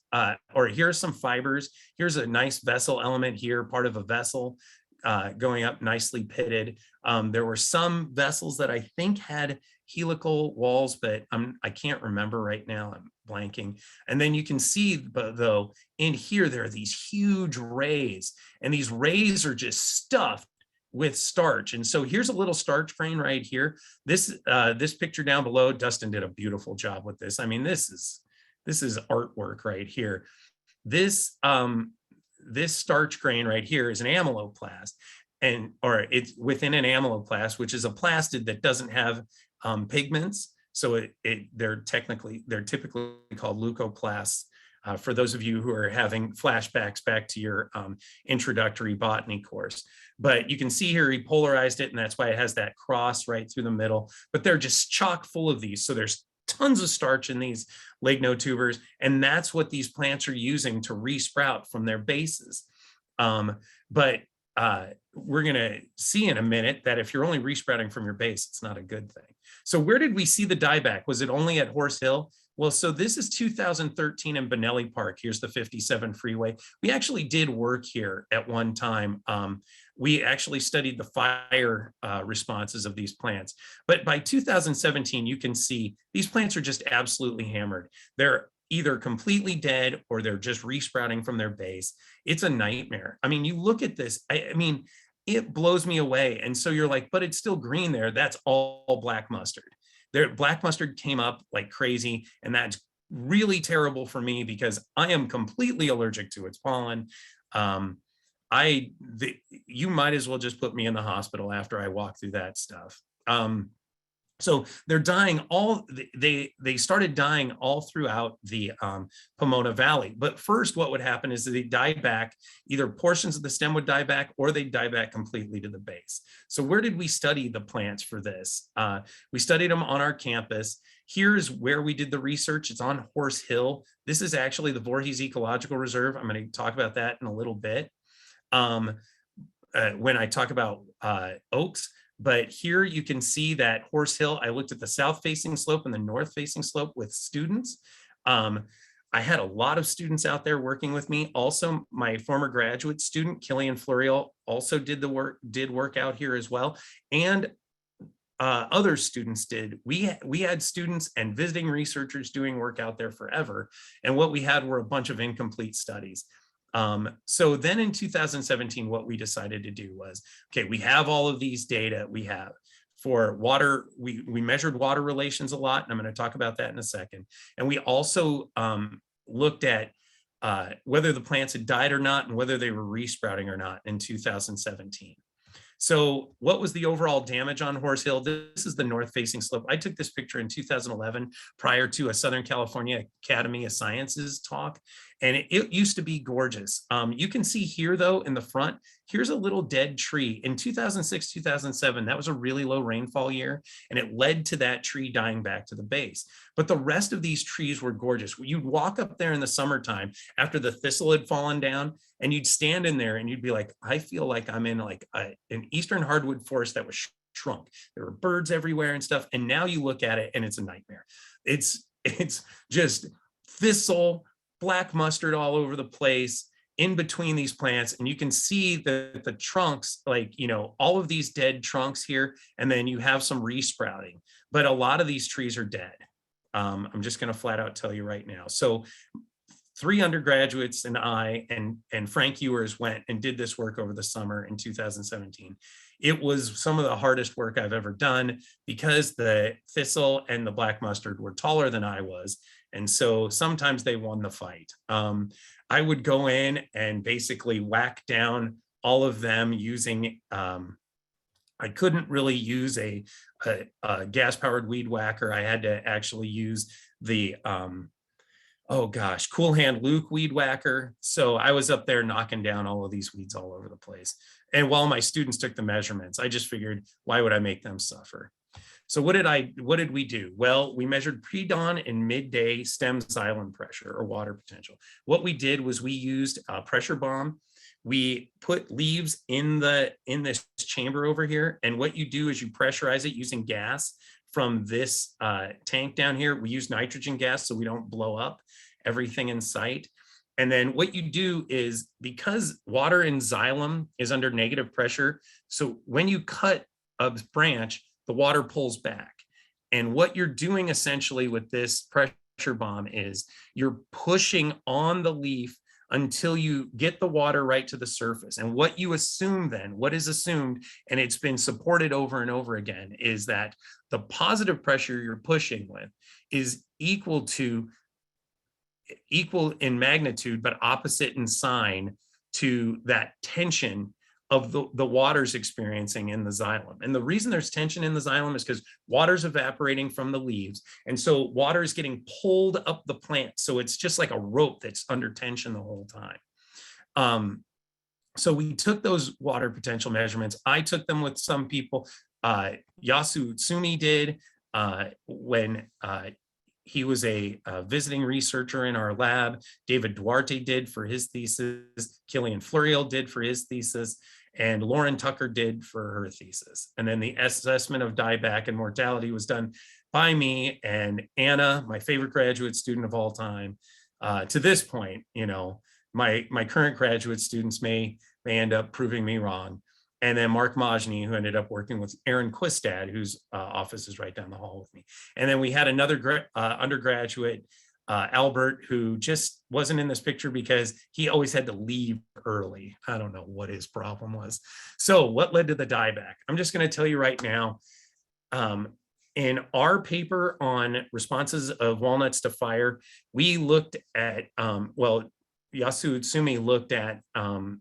or here's some fibers. Here's a nice vessel element here, part of a vessel. Going up nicely pitted. There were some vessels that I think had helical walls, but I can't remember right now. I'm blanking. And then you can see, though, in here, there are these huge rays, and these rays are just stuffed with starch. And so here's a little starch grain right here. This picture down below, Dustin did a beautiful job with this. I mean, this is artwork right here. This starch grain right here is an amyloplast, or it's within an amyloplast, which is a plastid that doesn't have pigments. So they're typically called leucoplasts. For those of you who are having flashbacks back to your introductory botany course. But you can see here he polarized it, and that's why it has that cross right through the middle. But they're just chock full of these. So there's tons of starch in these lignotubers, and that's what these plants are using to resprout from their bases. But we're going to see in a minute that if you're only resprouting from your base, it's not a good thing. So where did we see the dieback? Was it only at Horse Hill? Well, so this is 2013 in Benelli Park. Here's the 57 freeway. We actually did work here at one time. We actually studied the fire responses of these plants. But by 2017, you can see these plants are just absolutely hammered. They're either completely dead or they're just resprouting from their base. It's a nightmare. I mean, you look at this, I mean, it blows me away. And so you're like, but it's still green there. That's all black mustard. Black mustard came up like crazy, and that's really terrible for me because I am completely allergic to its pollen. You might as well just put me in the hospital after I walk through that stuff. So they're dying they started dying all throughout the Pomona Valley. But first, what would happen is they died back, either portions of the stem would die back or they die back completely to the base. So where did we study the plants for this? We studied them on our campus. Here's where we did the research. It's on Horse Hill. This is actually the Voorhees Ecological Reserve. I'm going to talk about that in a little bit when I talk about oaks. But here you can see that Horse Hill, I looked at the south-facing slope and the north-facing slope with students. I had a lot of students out there working with me. Also, my former graduate student, Killian Fluriel, also did work out here as well. And other students did. We had students and visiting researchers doing work out there forever. And what we had were a bunch of incomplete studies. So then in 2017, what we decided to do was, okay, we have all of these data we have for water. We measured water relations a lot, and I'm going to talk about that in a second. And we also looked at whether the plants had died or not, and whether they were resprouting or not in 2017. So what was the overall damage on Horse Hill? This is the north facing slope. I took this picture in 2011 prior to a Southern California Academy of Sciences talk, and it used to be gorgeous. You can see here though in the front, here's a little dead tree. In 2006, 2007, that was a really low rainfall year, and it led to that tree dying back to the base. But the rest of these trees were gorgeous. You'd walk up there in the summertime after the thistle had fallen down, and you'd stand in there and you'd be like, I feel like I'm in like an eastern hardwood forest that was shrunk. There were birds everywhere and stuff. And now you look at it and it's a nightmare. It's just thistle, black mustard all over the place in between these plants. And you can see the trunks, like, you know, all of these dead trunks here, and then you have some resprouting, but a lot of these trees are dead. I'm just going to flat out tell you right now. So 3 undergraduates and I and Frank Ewers went and did this work over the summer in 2017. It was some of the hardest work I've ever done because the thistle and the black mustard were taller than I was. And so sometimes they won the fight. I would go in and basically whack down all of them using, I couldn't really use a gas-powered weed whacker. I had to actually use the, oh gosh, Cool Hand Luke weed whacker. So I was up there knocking down all of these weeds all over the place. And while my students took the measurements, I just figured, why would I make them suffer? So what did we do? Well, we measured pre-dawn and midday stem xylem pressure or water potential. What we did was we used a pressure bomb. We put leaves in this chamber over here. And what you do is you pressurize it using gas from this tank down here. We use nitrogen gas so we don't blow up everything in sight. And then what you do is, because water in xylem is under negative pressure, so when you cut a branch, the water pulls back. And what you're doing essentially with this pressure bomb is you're pushing on the leaf until you get the water right to the surface. And what you assume then, what is assumed, and it's been supported over and over again, is that the positive pressure you're pushing with is equal in magnitude, but opposite in sign to that tension of the water's experiencing in the xylem. And the reason there's tension in the xylem is because water's evaporating from the leaves. And so water is getting pulled up the plant. So it's just like a rope that's under tension the whole time. So we took those water potential measurements. I took them with some people. Yasu Utsumi did when he was a visiting researcher in our lab. David Duarte did for his thesis. Killian Fluriel did for his thesis. And Lauren Tucker did for her thesis. And then the assessment of dieback and mortality was done by me and Anna, my favorite graduate student of all time. To this point, you know, my current graduate students may end up proving me wrong. And then Mark Majny, who ended up working with Aaron Quistad, whose office is right down the hall with me. And then we had another undergraduate, Albert, who just wasn't in this picture because he always had to leave early. I don't know what his problem was. So what led to the dieback? I'm just going to tell you right now. In our paper on responses of walnuts to fire, we looked at, Yasu Utsumi looked at xylem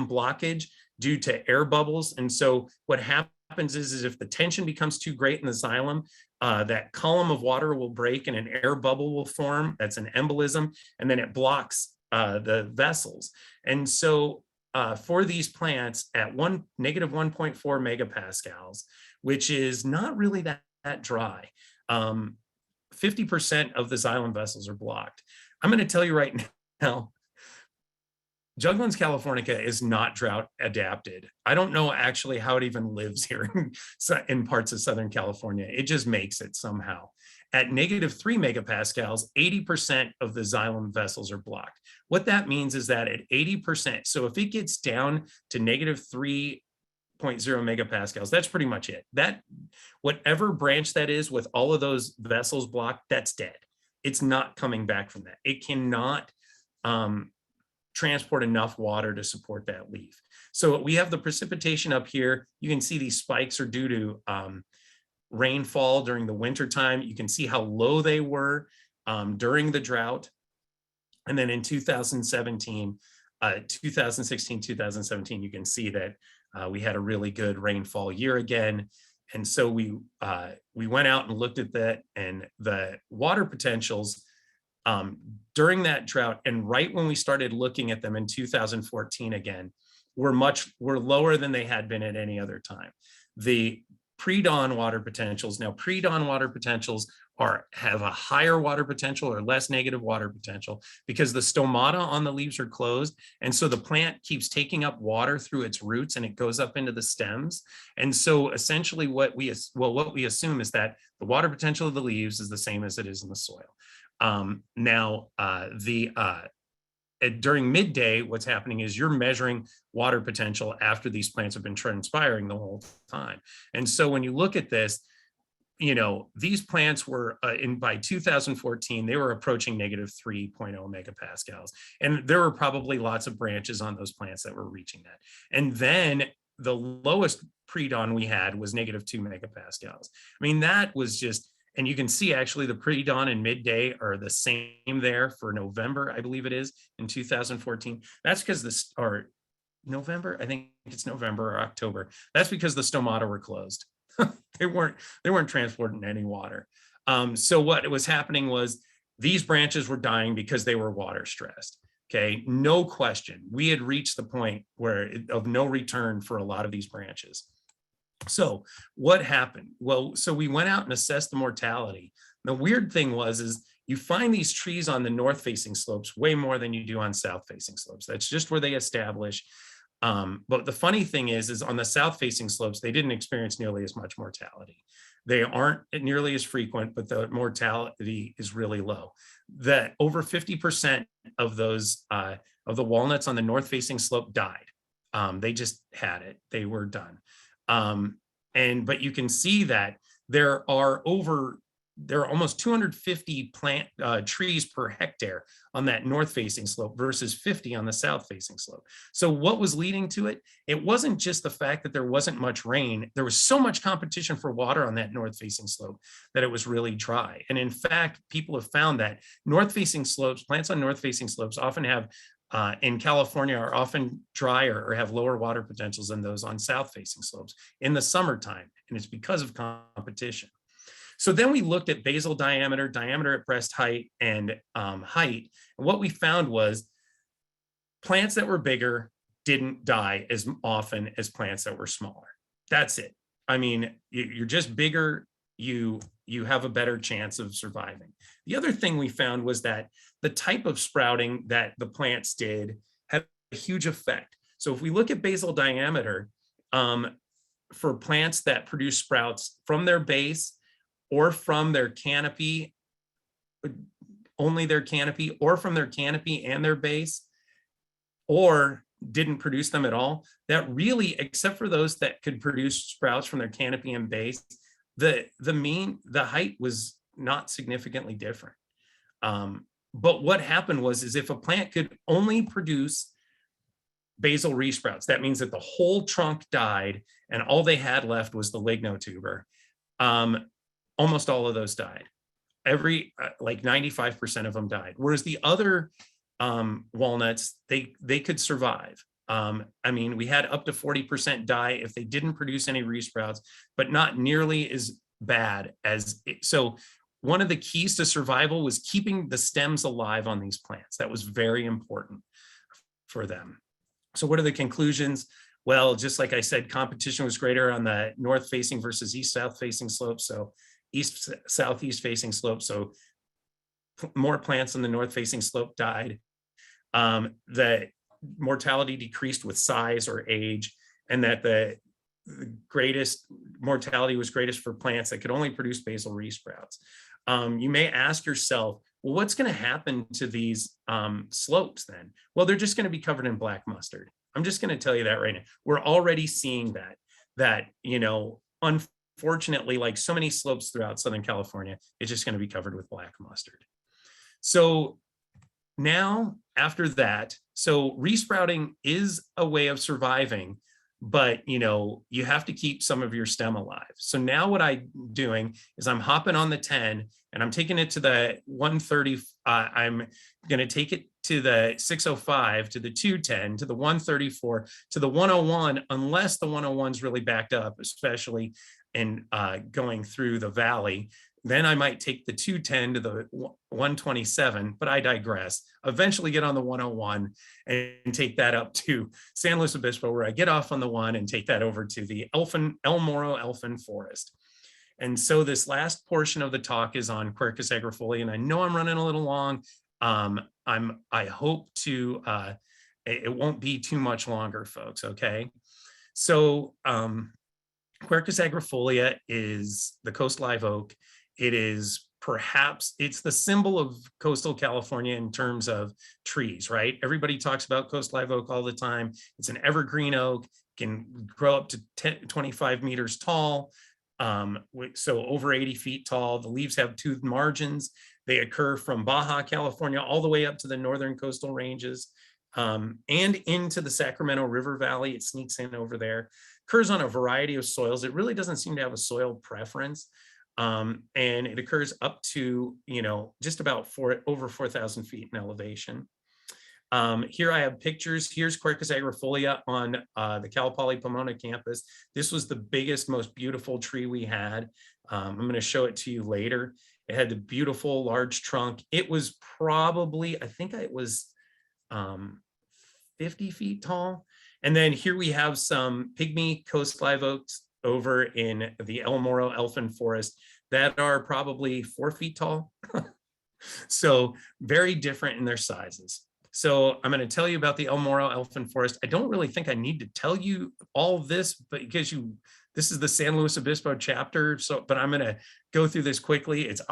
blockage due to air bubbles. And so what happens is if the tension becomes too great in the xylem, that column of water will break and an air bubble will form. That's an embolism. And then it blocks the vessels. And so for these plants at negative 1.4 megapascals, which is not really that dry, 50% of the xylem vessels are blocked. I'm going to tell you right now, Juggling californica is not drought adapted. I don't know actually how it even lives here in parts of Southern California. It just makes it somehow. At negative 3 megapascals, 80% of the xylem vessels are blocked. What that means is that at 80%, so if it gets down to negative 3.0 megapascals, that's pretty much it. That whatever branch that is with all of those vessels blocked, that's dead. It's not coming back from that. It cannot transport enough water to support that leaf. So we have the precipitation up here. You can see these spikes are due to rainfall during the winter time. You can see how low they were during the drought. And then in 2016, 2017, you can see that we had a really good rainfall year again. And so we went out and looked at that, and the water potentials during that drought, and right when we started looking at them in 2014 again, were lower than they had been at any other time. The pre-dawn water potentials, now pre-dawn water potentials have a higher water potential or less negative water potential because the stomata on the leaves are closed. And so the plant keeps taking up water through its roots and it goes up into the stems. And so essentially what we assume is that the water potential of the leaves is the same as it is in the soil. During midday, what's happening is you're measuring water potential after these plants have been transpiring the whole time. And so when you look at this, these plants were by 2014, they were approaching negative 3.0 megapascals. And there were probably lots of branches on those plants that were reaching that. And then the lowest pre-dawn we had was negative 2 megapascals. I mean, that was just, and you can see actually the pre-dawn and midday are the same there for November, I believe it is, in 2014. That's because November, I think it's November or October. That's because the stomata were closed. They weren't transporting any water. So what was happening was these branches were dying because they were water stressed. Okay, no question. We had reached the point of no return for a lot of these branches. So what happened? Well, so we went out and assessed the mortality. The weird thing is you find these trees on the north facing slopes way more than you do on south facing slopes. That's just where they establish. But the funny thing is on the south facing slopes, they didn't experience nearly as much mortality. They aren't nearly as frequent, but the mortality is really low. That over 50% of those of the walnuts on the north facing slope died. They just had it. They were done. But you can see that there are almost 250 trees per hectare on that north facing slope versus 50 on the south facing slope. So what was leading to it? It wasn't just the fact that there wasn't much rain. There was so much competition for water on that north facing slope that it was really dry. And in fact, people have found that north facing slopes, plants on north facing slopes often have in California are often drier or have lower water potentials than those on south facing slopes in the summertime. And it's because of competition. So then we looked at basal diameter, diameter at breast height, and height. And what we found was plants that were bigger didn't die as often as plants that were smaller. That's it. I mean, you're just bigger, you have a better chance of surviving. The other thing we found was that the type of sprouting that the plants did had a huge effect. So if we look at basal diameter, for plants that produce sprouts from their base or from their canopy, only their canopy, or from their canopy and their base, or didn't produce them at all, that really, except for those that could produce sprouts from their canopy and base, the height was not significantly different. But what happened is if a plant could only produce basal resprouts, that means that the whole trunk died and all they had left was the lignotuber. Almost all of those died. Like 95% of them died. Whereas the other walnuts, they could survive. I mean, we had up to 40% die if they didn't produce any resprouts, but not nearly as bad as it. So one of the keys to survival was keeping the stems alive on these plants. That was very important for them. So what are the conclusions? Well, just like I said, competition was greater on the north facing versus east south facing slopes. So east southeast facing slope. So more plants on the north facing slope died. The mortality decreased with size or age, and that the greatest mortality was greatest for plants that could only produce basal resprouts. You may ask yourself, well, what's going to happen to these slopes then? Well, they're just going to be covered in black mustard. I'm just going to tell you that right now. We're already seeing that, unfortunately, like so many slopes throughout Southern California, it's just going to be covered with black mustard. So now after that, so resprouting is a way of surviving, but you have to keep some of your stem alive. So now what I'm doing is I'm hopping on the 10 and I'm taking it to the 130. I'm going to take it to the 605, to the 210, to the 134, to the 101, unless the 101 is really backed up, especially in going through the valley. Then I might take the 210 to the 127, but I digress. Eventually get on the 101 and take that up to San Luis Obispo, where I get off on the 1 and take that over to the elmore elfin forest. And so this last portion of the talk is on quercus agrifolia, and I know I'm running a little long. I hope to, it won't be too much longer, folks, okay? So quercus agrifolia is the coast live oak. It is it's the symbol of coastal California in terms of trees, right? Everybody talks about coast live oak all the time. It's an evergreen oak, can grow up to 25 meters tall. So over 80 feet tall. The leaves have toothed margins. They occur from Baja, California, all the way up to the northern coastal ranges and into the Sacramento River Valley. It sneaks in over there. Occurs on a variety of soils. It really doesn't seem to have a soil preference. And it occurs up to, just about over 4,000 feet in elevation. Here I have pictures. Here's quercus agrifolia on the Cal Poly Pomona campus. This was the biggest, most beautiful tree we had. I'm going to show it to you later. It had the beautiful large trunk. It was probably, I think it was 50 feet tall. And then here we have some pygmy coast live oaks over in the elmore elfin forest that are probably 4 feet tall. So very different in their sizes. So I'm going to tell you about the elmore elfin forest. I don't really think I need to tell you all of this, but because this is the San Luis Obispo chapter. So, but I'm going to go through this quickly. It's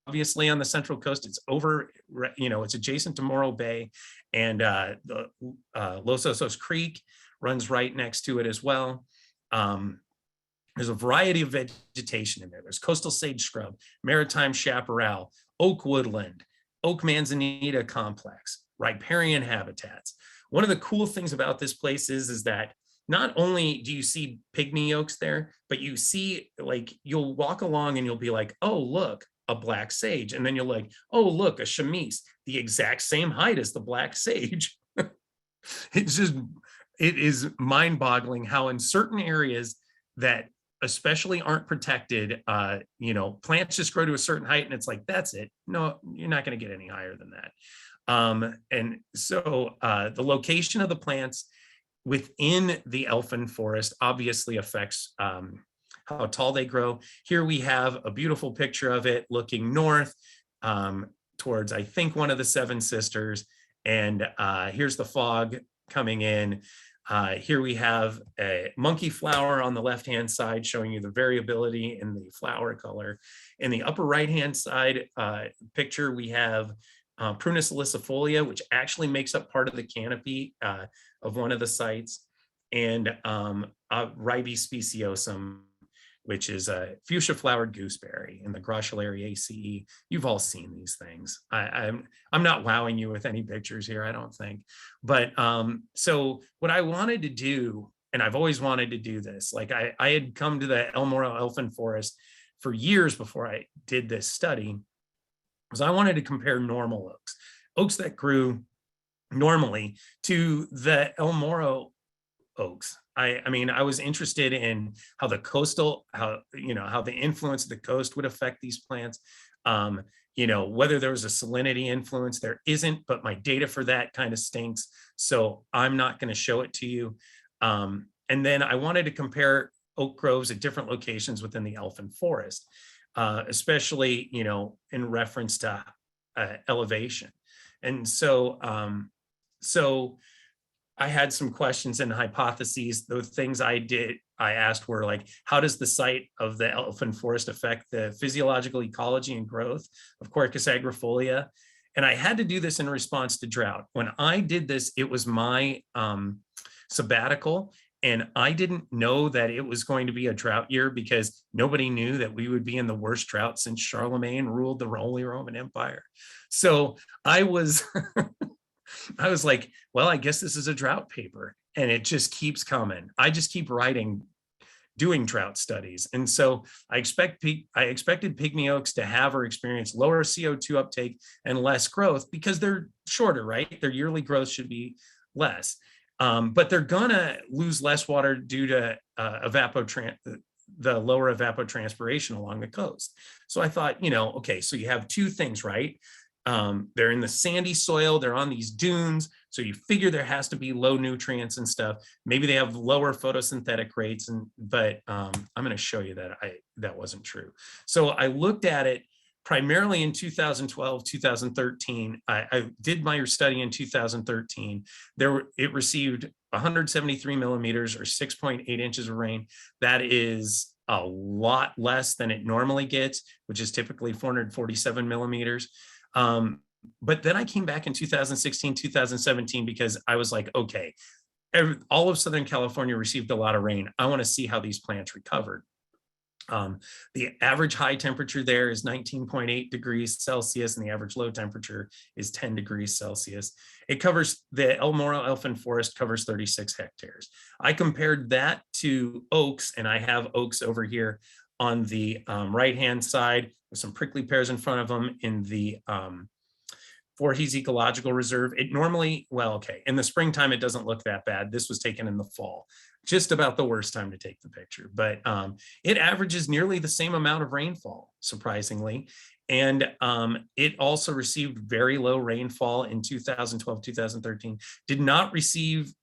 obviously on the Central Coast. It's over, it's adjacent to Morro Bay, and the Los Osos Creek runs right next to it as well. There's a variety of vegetation in there. There's coastal sage scrub, maritime chaparral, oak woodland, oak manzanita complex, riparian habitats. One of the cool things about this place is that not only do you see pygmy oaks there, but you see, like, you'll walk along and you'll be like, oh, look, a black sage. And then you're like, oh, look, a chamise, the exact same height as the black sage. It is mind-boggling how in certain areas that especially aren't protected, plants just grow to a certain height and it's like, that's it. No, you're not going to get any higher than that. And so the location of the plants within the elfin forest obviously affects how tall they grow. Here we have a beautiful picture of it looking north towards, I think, one of the Seven Sisters. And here's the fog coming in. Here we have a monkey flower on the left-hand side showing you the variability in the flower color. In the upper right-hand side picture, we have Prunus ilicifolia, which actually makes up part of the canopy of one of the sites, and Ribes speciosum, which is a fuchsia-flowered gooseberry in the Gracilariaceae. You've all seen these things. I'm not wowing you with any pictures here, I don't think. But so what I wanted to do, and I've always wanted to do this, like I had come to the elmore elfin forest for years before I did this study, was I wanted to compare normal oaks that grew normally to the elmore oaks. I mean, I was interested in how the influence of the coast would affect these plants. Whether there was a salinity influence. There isn't, but my data for that kind of stinks. So I'm not going to show it to you. And then I wanted to compare oak groves at different locations within the elfin forest, especially, in reference to elevation. And so, I had some questions and hypotheses. The things I asked were like, how does the site of the elfin forest affect the physiological ecology and growth of quercus agrifolia? And I had to do this in response to drought. When I did this, it was my sabbatical, And I didn't know that it was going to be a drought year because nobody knew that we would be in the worst drought since Charlemagne ruled the Holy Roman Empire. So I was, I was like, well, I guess this is a drought paper, and it just keeps coming. I just keep writing, doing drought studies. And so I expected pygmy oaks to have or experience lower CO2 uptake and less growth because they're shorter, right? Their yearly growth should be less. But they're gonna lose less water due to the lower evapotranspiration along the coast. So I thought, okay, so you have two things, right? They're in the sandy soil, they're on these dunes, so you figure there has to be low nutrients and stuff. Maybe they have lower photosynthetic rates, but I'm going to show you that that wasn't true. So I looked at it primarily in 2012, 2013. I did my study in 2013. It received 173 millimeters or 6.8 inches of rain. That is a lot less than it normally gets, which is typically 447 millimeters. But then I came back in 2016, 2017, because I was like, okay, all of Southern California received a lot of rain. I want to see how these plants recovered. The average high temperature there is 19.8 degrees Celsius, and the average low temperature is 10 degrees Celsius. It covers, the elmore elfin forest covers 36 hectares. I compared that to oaks, and I have oaks over here on the right-hand side with some prickly pears in front of them in the Voorhees Ecological Reserve. It normally, well, okay, in the springtime, it doesn't look that bad. This was taken in the fall, just about the worst time to take the picture. But it averages nearly the same amount of rainfall, surprisingly. And it also received very low rainfall in 2012, 2013, did not receive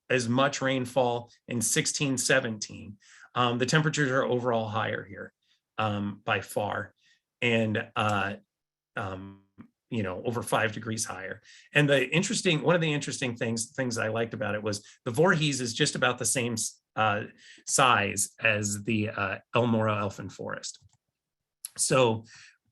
as much rainfall in 16, 17. The temperatures are overall higher here by far. And over 5 degrees higher. And one of the interesting things I liked about it was the Voorhees is just about the same size as the elmore elfin forest. So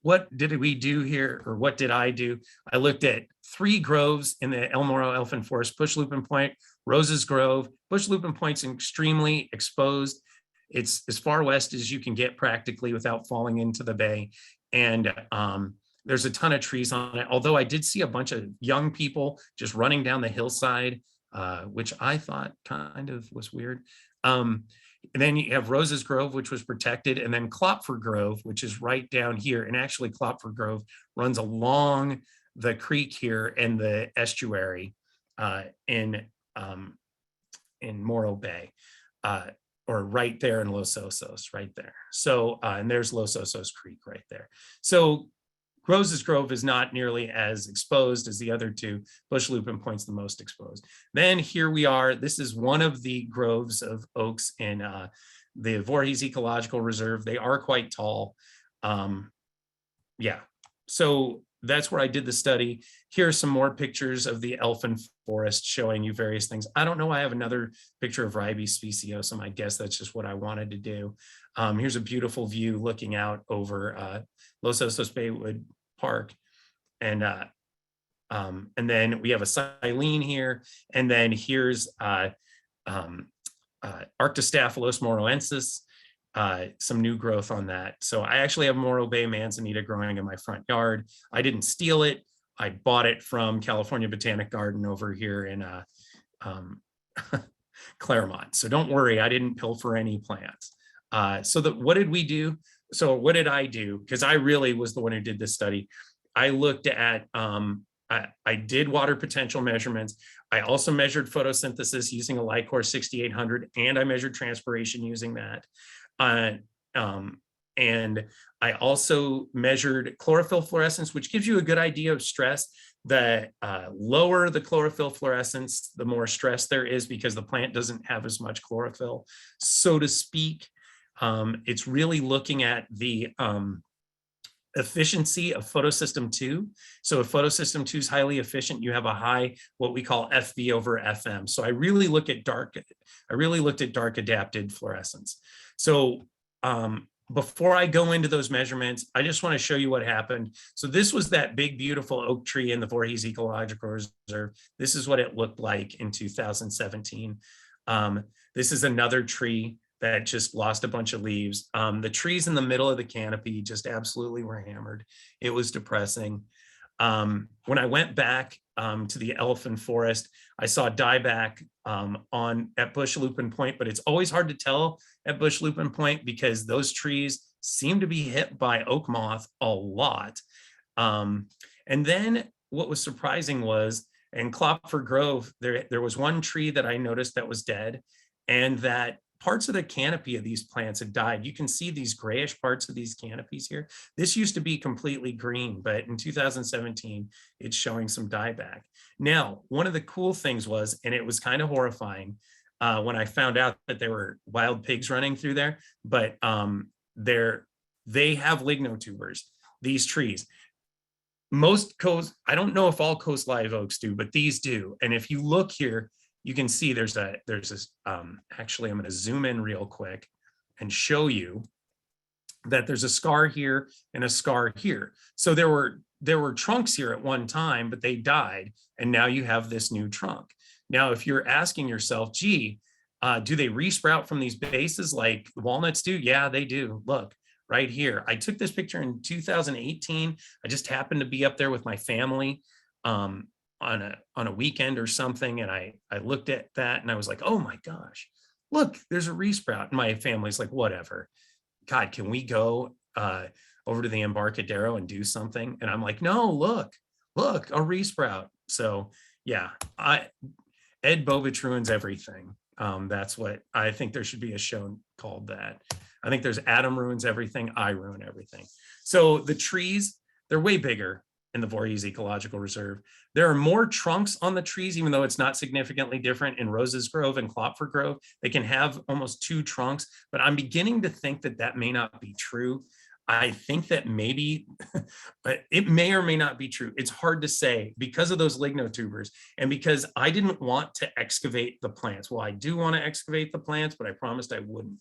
what did we do here, or what did I do? I looked at 3 groves in the elmore elfin forest: Bush Lupin Point, Rose's Grove. Bush Lupin Point's extremely exposed. It's as far west as you can get practically without falling into the bay. And there's a ton of trees on it, although I did see a bunch of young people just running down the hillside, which I thought kind of was weird. And then you have Rose's Grove, which was protected, and then Klopfer Grove, which is right down here. And actually Klopfer Grove runs along the creek here and the estuary in Morro Bay, or right there in Los Osos, right there. So, and there's Los Osos Creek right there. So Rose's Grove is not nearly as exposed as the other two. Bush Lupin Point's the most exposed. Then here we are. This is one of the groves of oaks in the Voorhees Ecological Reserve. They are quite tall. Yeah, so that's where I did the study. Here are some more pictures of the elfin forest showing you various things. I don't know why I have another picture of Ribes speciosum. I guess that's just what I wanted to do. Here's a beautiful view looking out over Los Osos Baywood Park. And then we have a silene here. And then here's Arctostaphylos moroensis, some new growth on that. So I actually have Morro Bay manzanita growing in my front yard. I didn't steal it. I bought it from California Botanic Garden over here in Claremont. So don't worry, I didn't pilfer any plants. What did we do? So what did I do? Because I really was the one who did this study. I looked at, I did water potential measurements. I also measured photosynthesis using a Lycor 6800, and I measured transpiration using that. And I also measured chlorophyll fluorescence, which gives you a good idea of stress. The lower the chlorophyll fluorescence, the more stress there is because the plant doesn't have as much chlorophyll, so to speak. It's really looking at the efficiency of photosystem 2. So if photosystem 2 is highly efficient, you have a high, what we call FV over FM. So I really looked at dark adapted fluorescence. So before I go into those measurements, I just want to show you what happened. So this was that big, beautiful oak tree in the Voorhees Ecological Reserve. This is what it looked like in 2017. This is another tree that just lost a bunch of leaves. The trees in the middle of the canopy just absolutely were hammered. It was depressing. When I went back to the elfin forest, I saw dieback at Bush Lupin Point, but it's always hard to tell at Bush Lupin Point because those trees seem to be hit by oak moth a lot. And then what was surprising was in Klopfer Grove, there was one tree that I noticed that was dead, and that parts of the canopy of these plants had died. You can see these grayish parts of these canopies here. This used to be completely green, but in 2017, it's showing some dieback. Now, one of the cool things was, and it was kind of horrifying when I found out that there were wild pigs running through there, but they have lignotubers, these trees. Most coast, I don't know if all coast live oaks do, but these do. And if you look here, you can see there's this, actually, I'm going to zoom in real quick and show you that there's a scar here and a scar here. So there were trunks here at one time, but they died. And now you have this new trunk. Now, if you're asking yourself, gee, do they resprout from these bases like walnuts do? Yeah, they do. Look right here. I took this picture in 2018. I just happened to be up there with my family. On a weekend or something, and I looked at that and I was like, oh my gosh, look, there's a resprout. And my family's like, whatever, God, can we go over to the Embarcadero and do something? And I'm like, no, look, a resprout. So yeah, Ed Bobich ruins everything. That's what I think. There should be a show called that. I think there's Adam ruins everything, I ruin everything. So the trees, they're way bigger in the Voorhees Ecological Reserve. There are more trunks on the trees, even though it's not significantly different in Roses Grove and Klopfer Grove. They can have almost 2 trunks, but I'm beginning to think that that may not be true. I think that maybe, but it may or may not be true. It's hard to say because of those lignotubers and because I didn't want to excavate the plants. Well, I do want to excavate the plants, but I promised I wouldn't.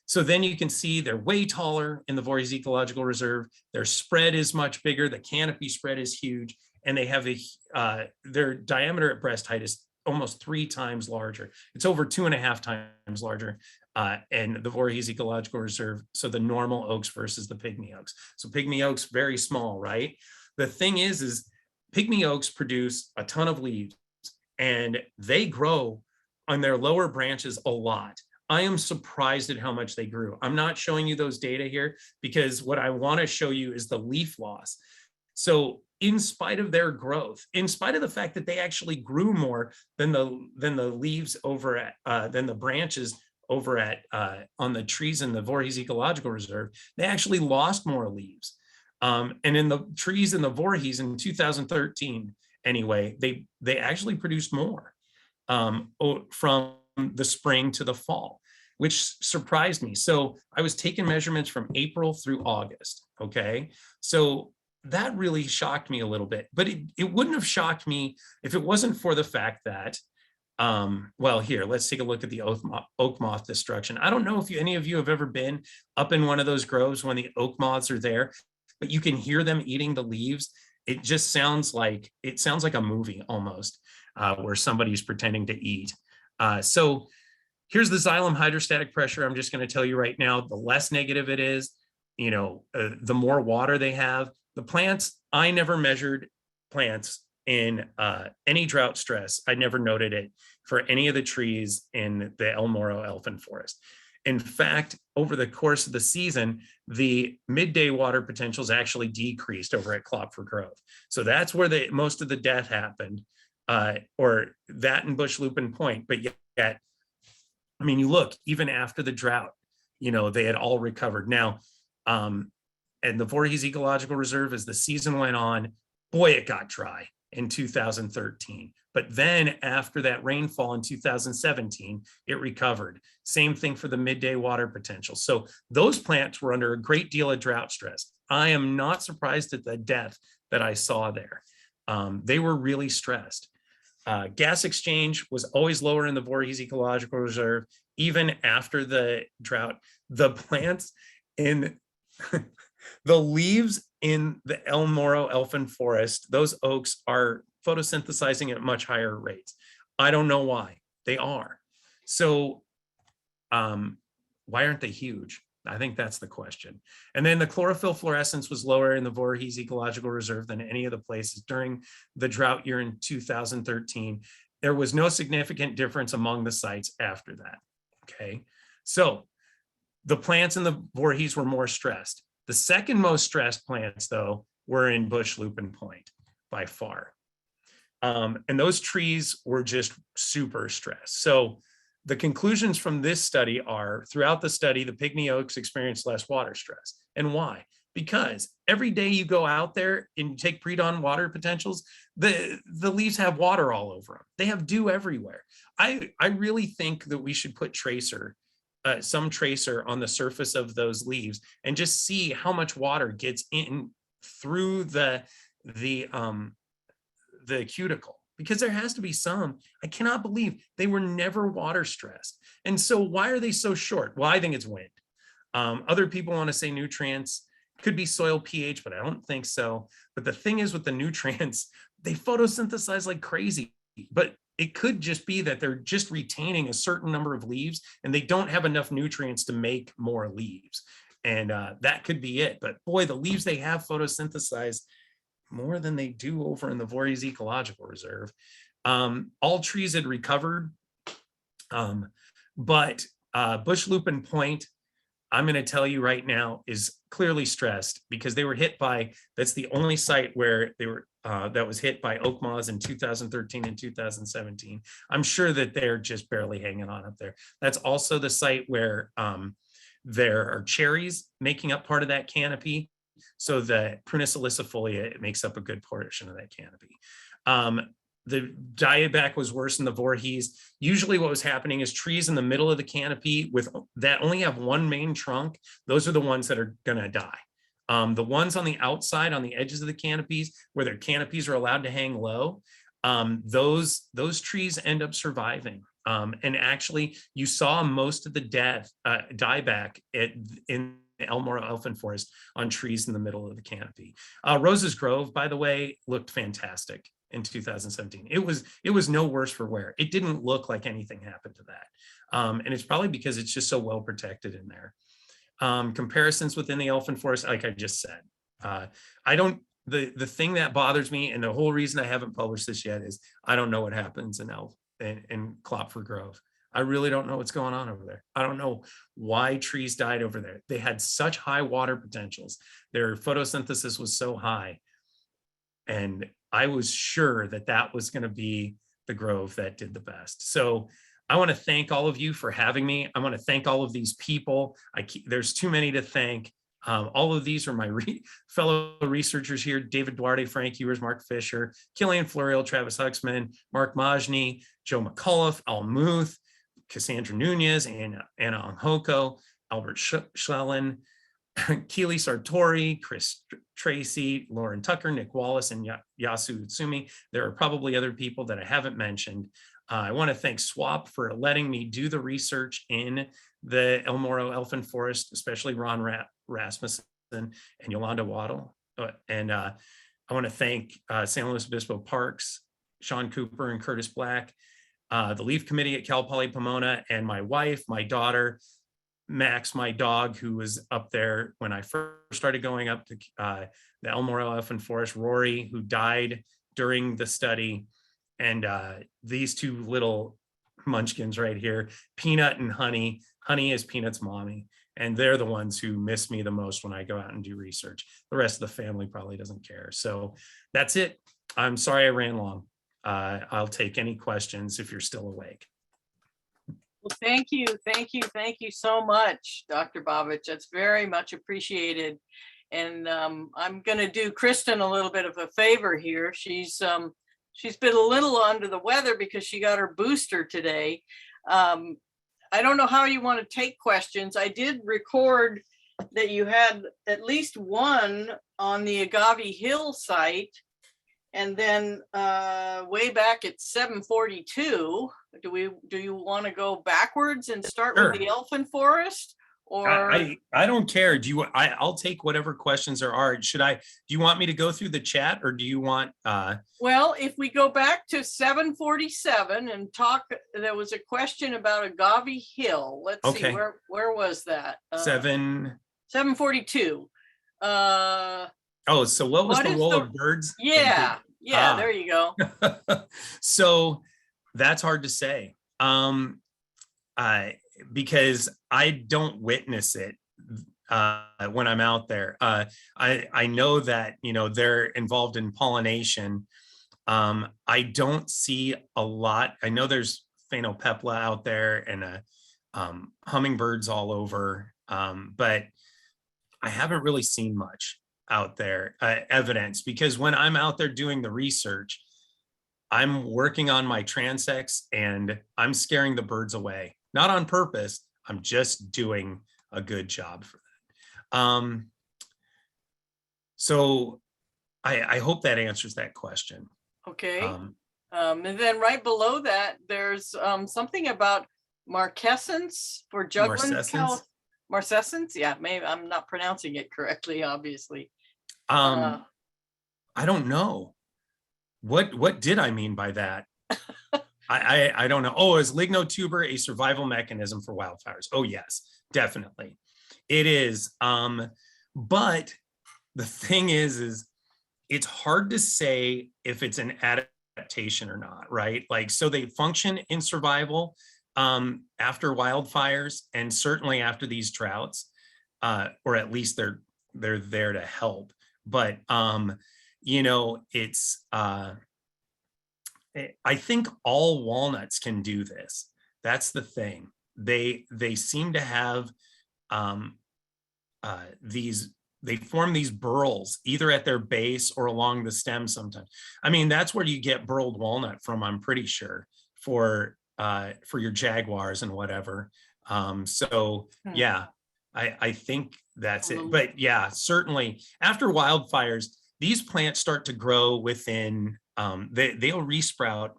So then you can see they're way taller in the Voorhees Ecological Reserve. Their spread is much bigger. The canopy spread is huge. And they have their diameter at breast height is almost 3 times larger. It's over 2.5 times larger in the Voorhees Ecological Reserve. So the normal oaks versus the pygmy oaks. So pygmy oaks, very small, right? The thing is pygmy oaks produce a ton of leaves and they grow on their lower branches a lot. I am surprised at how much they grew. I'm not showing you those data here because what I want to show you is the leaf loss. So in spite of their growth, in spite of the fact that they actually grew more than the leaves over at, than the branches over at, on the trees in the Voorhees Ecological Reserve, they actually lost more leaves. And in the trees in the Voorhees in 2013, anyway, they actually produced more from the spring to the fall, which surprised me. So I was taking measurements from April through August. Okay. So that really shocked me a little bit, but it wouldn't have shocked me if it wasn't for the fact that, well, here, let's take a look at the oak moth destruction. I don't know if any of you have ever been up in one of those groves when the oak moths are there, but you can hear them eating the leaves. It just sounds like a movie almost, where somebody's pretending to eat. So here's the xylem hydrostatic pressure. I'm just going to tell you right now, the less negative it is, the more water they have. The plants, I never measured plants in any drought stress. I never noted it for any of the trees in the elmore elfin forest. In fact, over the course of the season, the midday water potentials actually decreased over at Klopfer Grove. So that's where most of the death happened, or that in Bush Lupin Point. But yet, I mean, you look, even after the drought, they had all recovered. Now, and the Voorhees Ecological Reserve, as the season went on, boy, it got dry in 2013. But then after that rainfall in 2017, it recovered. Same thing for the midday water potential. So those plants were under a great deal of drought stress. I am not surprised at the death that I saw there. They were really stressed. Gas exchange was always lower in the Voorhees Ecological Reserve, even after the drought. The plants in the leaves in the elmore elfin forest, those oaks are photosynthesizing at much higher rates. I don't know why. They are. So why aren't they huge? I think that's the question. And then the chlorophyll fluorescence was lower in the Voorhees Ecological Reserve than any of the places during the drought year in 2013. There was no significant difference among the sites after that. Okay, so the plants in the Voorhees were more stressed. The second most stressed plants, though, were in Bush Lupin Point by far. And those trees were just super stressed. So the conclusions from this study are, throughout the study, the pygmy oaks experienced less water stress. And why? Because every day you go out there and take pre-dawn water potentials, the leaves have water all over them. They have dew everywhere. I really think that we should put some tracer on the surface of those leaves and just see how much water gets in through the cuticle, because there has to be some. I cannot believe they were never water stressed. And so why are they so short? Well, I think it's wind. Other people want to say nutrients, could be soil pH, but I don't think so. But the thing is with the nutrients, they photosynthesize like crazy, but it could just be that they're just retaining a certain number of leaves and they don't have enough nutrients to make more leaves. And that could be it. But boy, the leaves they have photosynthesize more than they do over in the Voorhees Ecological Reserve. All trees had recovered, but Bush Lupin Point, I'm going to tell you right now, is clearly stressed because they were hit by, that's the only site where they were, that was hit by oak moths in 2013 and 2017. I'm sure that they're just barely hanging on up there. That's also the site where there are cherries making up part of that canopy. So the Prunus ilicifolia, it makes up a good portion of that canopy. The dieback was worse in the Voorhees. Usually what was happening is trees in the middle of the canopy with that only have one main trunk, those are the ones that are gonna die. The ones on the outside, on the edges of the canopies, where their canopies are allowed to hang low, those trees end up surviving. And actually, you saw most of the dieback in Elmore elfin forest on trees in the middle of the canopy. Rose's Grove, by the way, looked fantastic in 2017. It was no worse for wear. It didn't look like anything happened to that. And it's probably because it's just so well protected in there. Comparisons within the elfin forest, like I just said, the thing that bothers me, and the whole reason I haven't published this yet, is I don't know what happens in Klopfer Grove. I really don't know what's going on over there. I don't know why trees died over there. They had such high water potentials. Their photosynthesis was so high. And I was sure that that was going to be the grove that did the best. So I want to thank all of you for having me. I want to thank all of these people. There's too many to thank. All of these are my fellow researchers here: David Duarte, Frank Ewers, Mark Fisher, Killian Florial, Travis Huxman, Mark Majny, Joe McCullough, Al Muth, Cassandra Nunez, Anna Onghoko, Albert Schlellen, Keely Sartori, Chris Tracy, Lauren Tucker, Nick Wallace, and Yasu Utsumi. There are probably other people that I haven't mentioned. I want to thank SWAP for letting me do the research in the Elmore elfin forest, especially Ron Rasmussen and Yolanda Waddle. And I want to thank San Luis Obispo Parks, Sean Cooper and Curtis Black, the Leaf Committee at Cal Poly Pomona, and my wife, my daughter, Max, my dog, who was up there when I first started going up to the Elmore elfin forest, Rory, who died during the study, and these two little munchkins right here, Peanut and Honey. Honey is Peanut's mommy, and they're the ones who miss me the most when I go out and do research. The rest of the family probably doesn't care. So that's it. I'm sorry I ran long. I'll take any questions if you're still awake. Well, thank you so much, Dr. Bobich. That's very much appreciated. And I'm going to do Kristen a little bit of a favor here. She's been a little under the weather because she got her booster today. I don't know how you want to take questions. I did record that you had at least one on the Agave Hill site. And then way back at 7:42, do you want to go backwards and start Sure. with the elfin forest? or? I don't care. I'll take whatever questions there are. Do you want me to go through the chat, or do you want, Well, if we go back to 747 and talk, there was a question about Agave Hill. Let's see, Okay. where was that? 742. Oh, so what was What the is role the- of birds? Yeah, there you go. So that's hard to say. Because I don't witness it when I'm out there. I know that, they're involved in pollination. I don't see a lot. I know there's phainopepla out there and hummingbirds all over, but I haven't really seen much out there, evidence, because when I'm out there doing the research, I'm working on my transects and I'm scaring the birds away. Not on purpose. I'm just doing a good job for that. So I hope that answers that question. Okay. And then right below that, there's something about marquescence for juggling. Marquescence? Yeah, maybe I'm not pronouncing it correctly, obviously. I don't know. What did I mean by that? I don't know. Oh, is lignotuber a survival mechanism for wildfires? Oh, yes, definitely. It is. But the thing is it's hard to say if it's an adaptation or not, right? Like, so they function in survival after wildfires and certainly after these droughts, or at least they're there to help. But, it's, I think all walnuts can do this. That's the thing. They seem to have they form these burls either at their base or along the stem sometimes. I mean, that's where you get burled walnut from, I'm pretty sure, for your jaguars and whatever. So yeah, I think that's it. But yeah, certainly after wildfires, these plants start to grow within, they'll resprout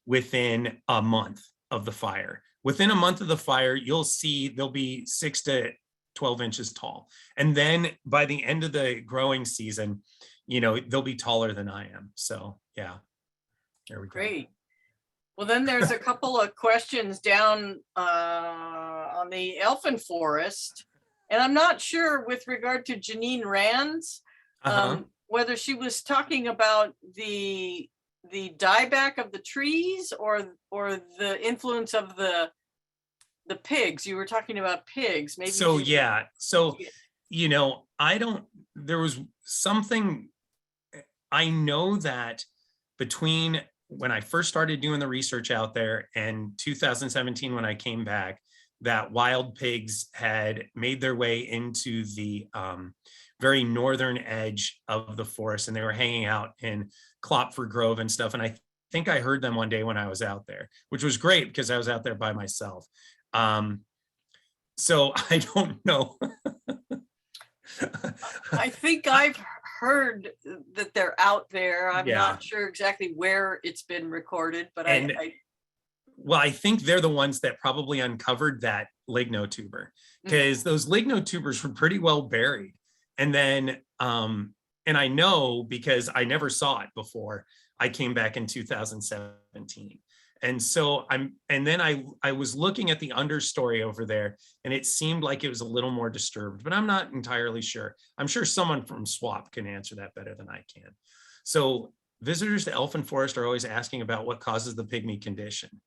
within a month of the fire. Within a month of the fire, you'll see they'll be 6 to 12 inches tall. And then by the end of the growing season, they'll be taller than I am. So yeah, there we go. Great. Well, then there's a couple of questions down on the elfin forest. And I'm not sure with regard to Janine Rands, whether she was talking about the dieback of the trees or the influence of the pigs. You were talking about pigs, maybe. So yeah, so there was something, I know that between when I first started doing the research out there and 2017 when I came back, that wild pigs had made their way into the very northern edge of the forest, and they were hanging out in Klopfer Grove and stuff. And I think I heard them one day when I was out there, which was great because I was out there by myself. So I don't know. I think I've heard that they're out there. I'm not sure exactly where it's been recorded, but well, I think they're the ones that probably uncovered that lignotuber, because those lignotubers were pretty well buried. And then, and I know because I never saw it before I came back in 2017. And so I was looking at the understory over there, and it seemed like it was a little more disturbed, but I'm not entirely sure. I'm sure someone from SWAP can answer that better than I can. So visitors to Elfin Forest are always asking about what causes the pygmy condition.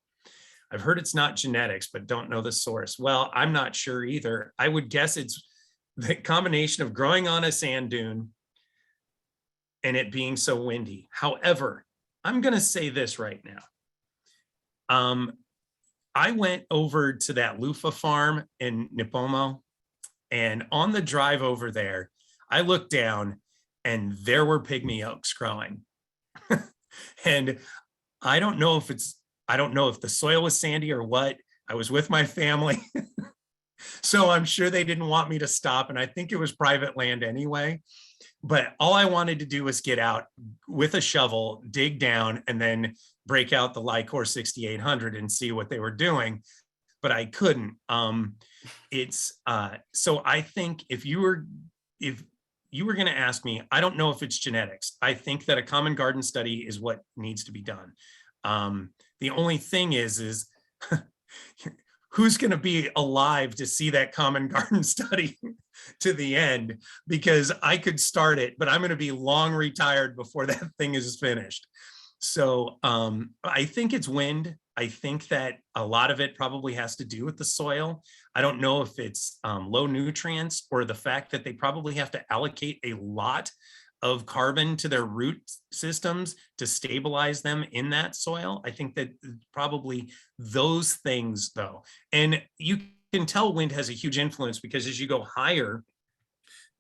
I've heard it's not genetics, but don't know the source. Well, I'm not sure either. I would guess it's the combination of growing on a sand dune and it being so windy. However, I'm going to say this right now. I went over to that loofah farm in Nipomo, and on the drive over there, I looked down and there were pygmy oaks growing. And I don't know if the soil was sandy or what. I was with my family. So I'm sure they didn't want me to stop. And I think it was private land anyway. But all I wanted to do was get out with a shovel, dig down, and then break out the Lycor 6800 and see what they were doing. but I couldn't. So I think if you were going to ask me, I don't know if it's genetics. I think that a common garden study is what needs to be done. The only thing is who's going to be alive to see that common garden study to the end? Because I could start it, but I'm going to be long retired before that thing is finished. So I think it's wind. I think that a lot of it probably has to do with the soil. I don't know if it's low nutrients or the fact that they probably have to allocate a lot of carbon to their root systems to stabilize them in that soil. I think that probably those things though. And you can tell wind has a huge influence because as you go higher,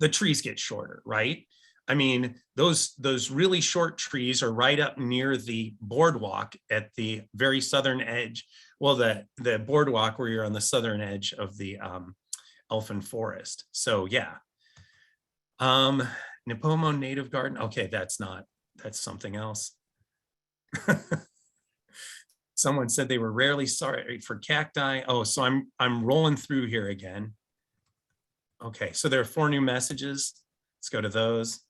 the trees get shorter, right? I mean, those really short trees are right up near the boardwalk at the very southern edge. Well, the boardwalk where you're on the southern edge of the elfin forest. So yeah. Nipomo native garden. Okay, that's something else. Someone said they were rarely sorry for cacti. Oh, so I'm rolling through here again. Okay, so there are 4 new messages. Let's go to those.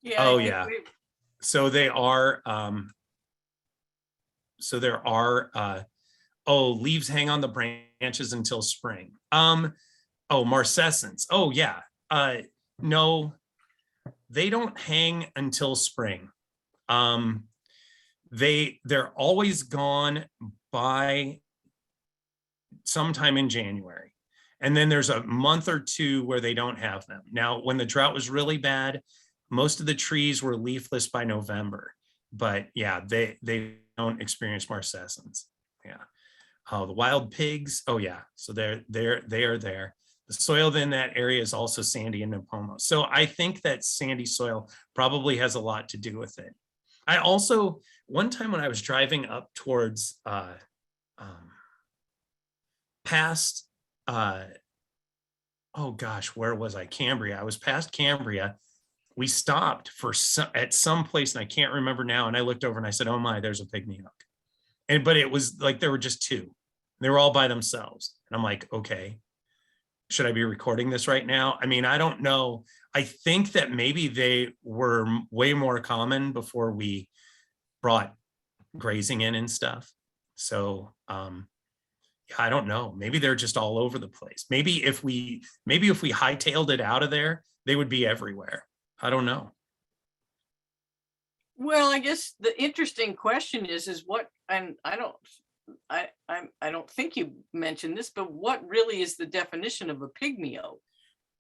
Yeah. Oh yeah. So they are oh, leaves hang on the branches until spring. Oh, marcescens. Oh yeah. No, they don't hang until spring. They're always gone by sometime in January. And then there's a month or 2 where they don't have them. Now, when the drought was really bad, most of the trees were leafless by November, but yeah, they don't experience marcescens. Yeah. Oh, the wild pigs. Oh yeah. So they are there. The soil in that area is also sandy and Nipomo. So I think that sandy soil probably has a lot to do with it. I also, one time when I was driving up towards past, oh gosh, where was I? Cambria. I was past Cambria. We stopped at some place and I can't remember now. And I looked over and I said, oh my, there's a pygmy oak. But it was like, there were just 2. They were all by themselves. And I'm like, okay, should I be recording this right now? I mean, I don't know. I think that maybe they were way more common before we brought grazing in and stuff. So yeah, I don't know. Maybe they're just all over the place. Maybe if we hightailed it out of there, they would be everywhere. I don't know. Well, I guess the interesting question is what, and I don't think you mentioned this, but what really is the definition of a pygmy oak?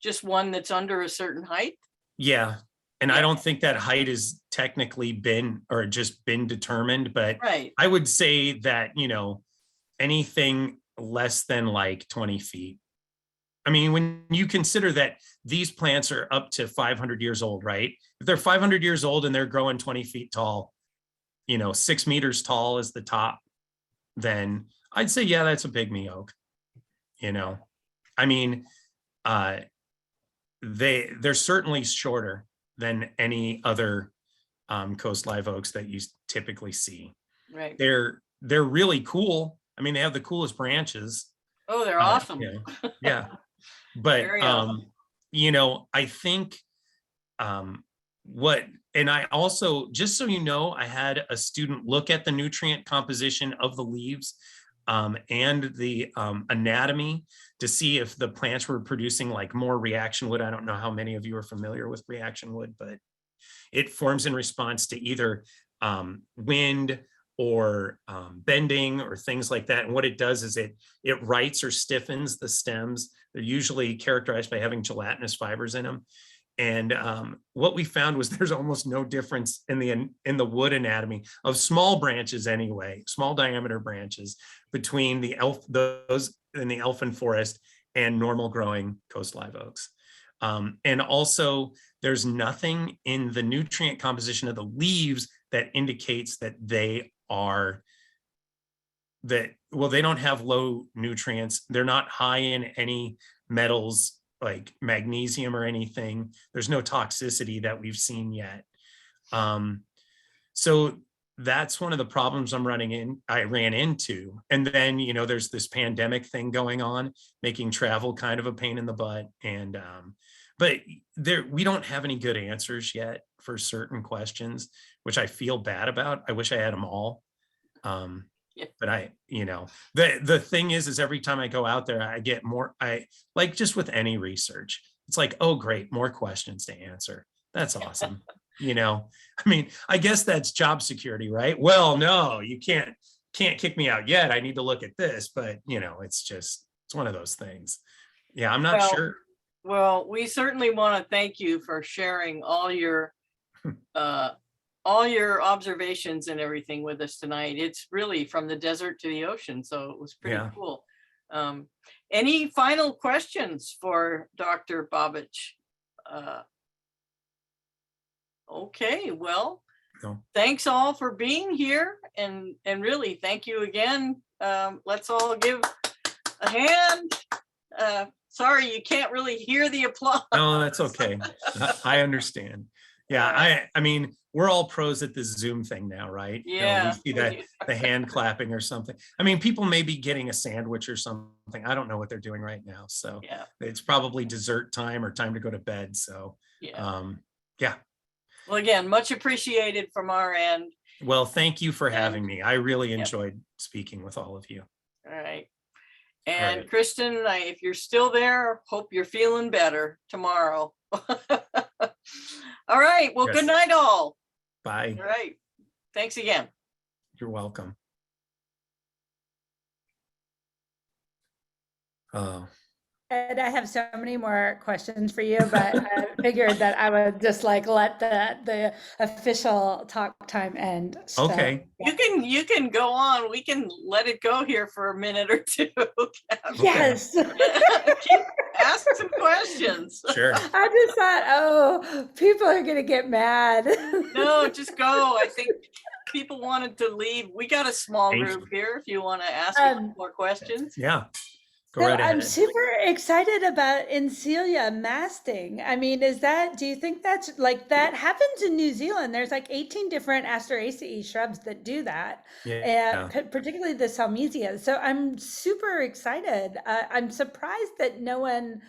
Just one that's under a certain height? Yeah. And I don't think that height has technically been determined, but right. I would say that, anything less than like 20 feet. I mean, when you consider that these plants are up to 500 years old, right? If they're 500 years old and they're growing 20 feet tall, 6 meters tall is the top, then I'd say, yeah, that's a pygmy oak. I mean, they're certainly shorter than any other coast live oaks that you typically see. Right. They're really cool. I mean, they have the coolest branches. Oh, they're awesome. Yeah. But awesome. I think and I also, just so you know, I had a student look at the nutrient composition of the leaves and the anatomy to see if the plants were producing like more reaction wood. I don't know how many of you are familiar with reaction wood, but it forms in response to either wind or bending or things like that. And what it does is it writes or stiffens the stems. They're usually characterized by having gelatinous fibers in them. And what we found was there's almost no difference in the wood anatomy of small branches anyway, small diameter branches between those in the elfin forest and normal growing coast live oaks. And also there's nothing in the nutrient composition of the leaves that indicates that they don't have low nutrients. They're not high in any metals like magnesium or anything. There's no toxicity that we've seen yet. So that's one of the problems I ran into. And then, there's this pandemic thing going on, making travel kind of a pain in the butt. And, but we don't have any good answers yet for certain questions, which I feel bad about. I wish I had them all. But the thing is every time I go out there, I get more, like just with any research, it's like, oh, great, more questions to answer. That's awesome. I guess that's job security, right? Well, no, you can't kick me out yet. I need to look at this, but it's one of those things. Yeah, I'm not sure. Well, we certainly want to thank you for sharing all your observations and everything with us tonight. It's really from the desert to the ocean, so it was pretty cool. Any final questions for Dr. Bobich? Okay, well, thanks all for being here, and really thank you again. Let's all give a hand. Sorry, you can't really hear the applause. No, that's okay. I understand. Yeah, I mean, we're all pros at this Zoom thing now, right? Yeah. We see the hand clapping or something. I mean, people may be getting a sandwich or something. I don't know what they're doing right now. So yeah, it's probably dessert time or time to go to bed. So yeah. Well, again, much appreciated from our end. Well, thank you for having me. I really enjoyed speaking with all of you. All right. And Kristen, if you're still there, hope you're feeling better tomorrow. All right. Well, good night, all. Bye. All right. Thanks again. You're welcome. Oh. And I have so many more questions for you, but I figured that I would just let the official talk time end. So, okay. You can go on. We can let it go here for a minute or two. Yes. Ask some questions. Sure. I just thought, oh, people are going to get mad. No, just go. I think people wanted to leave. We got a small group here if you want to ask more questions. Yeah. So I'm super excited about Encilia masting. I mean, do you think that's that happens in New Zealand? There's 18 different Asteraceae shrubs that do that, and particularly the Salmesia. So I'm super excited. I'm surprised that no one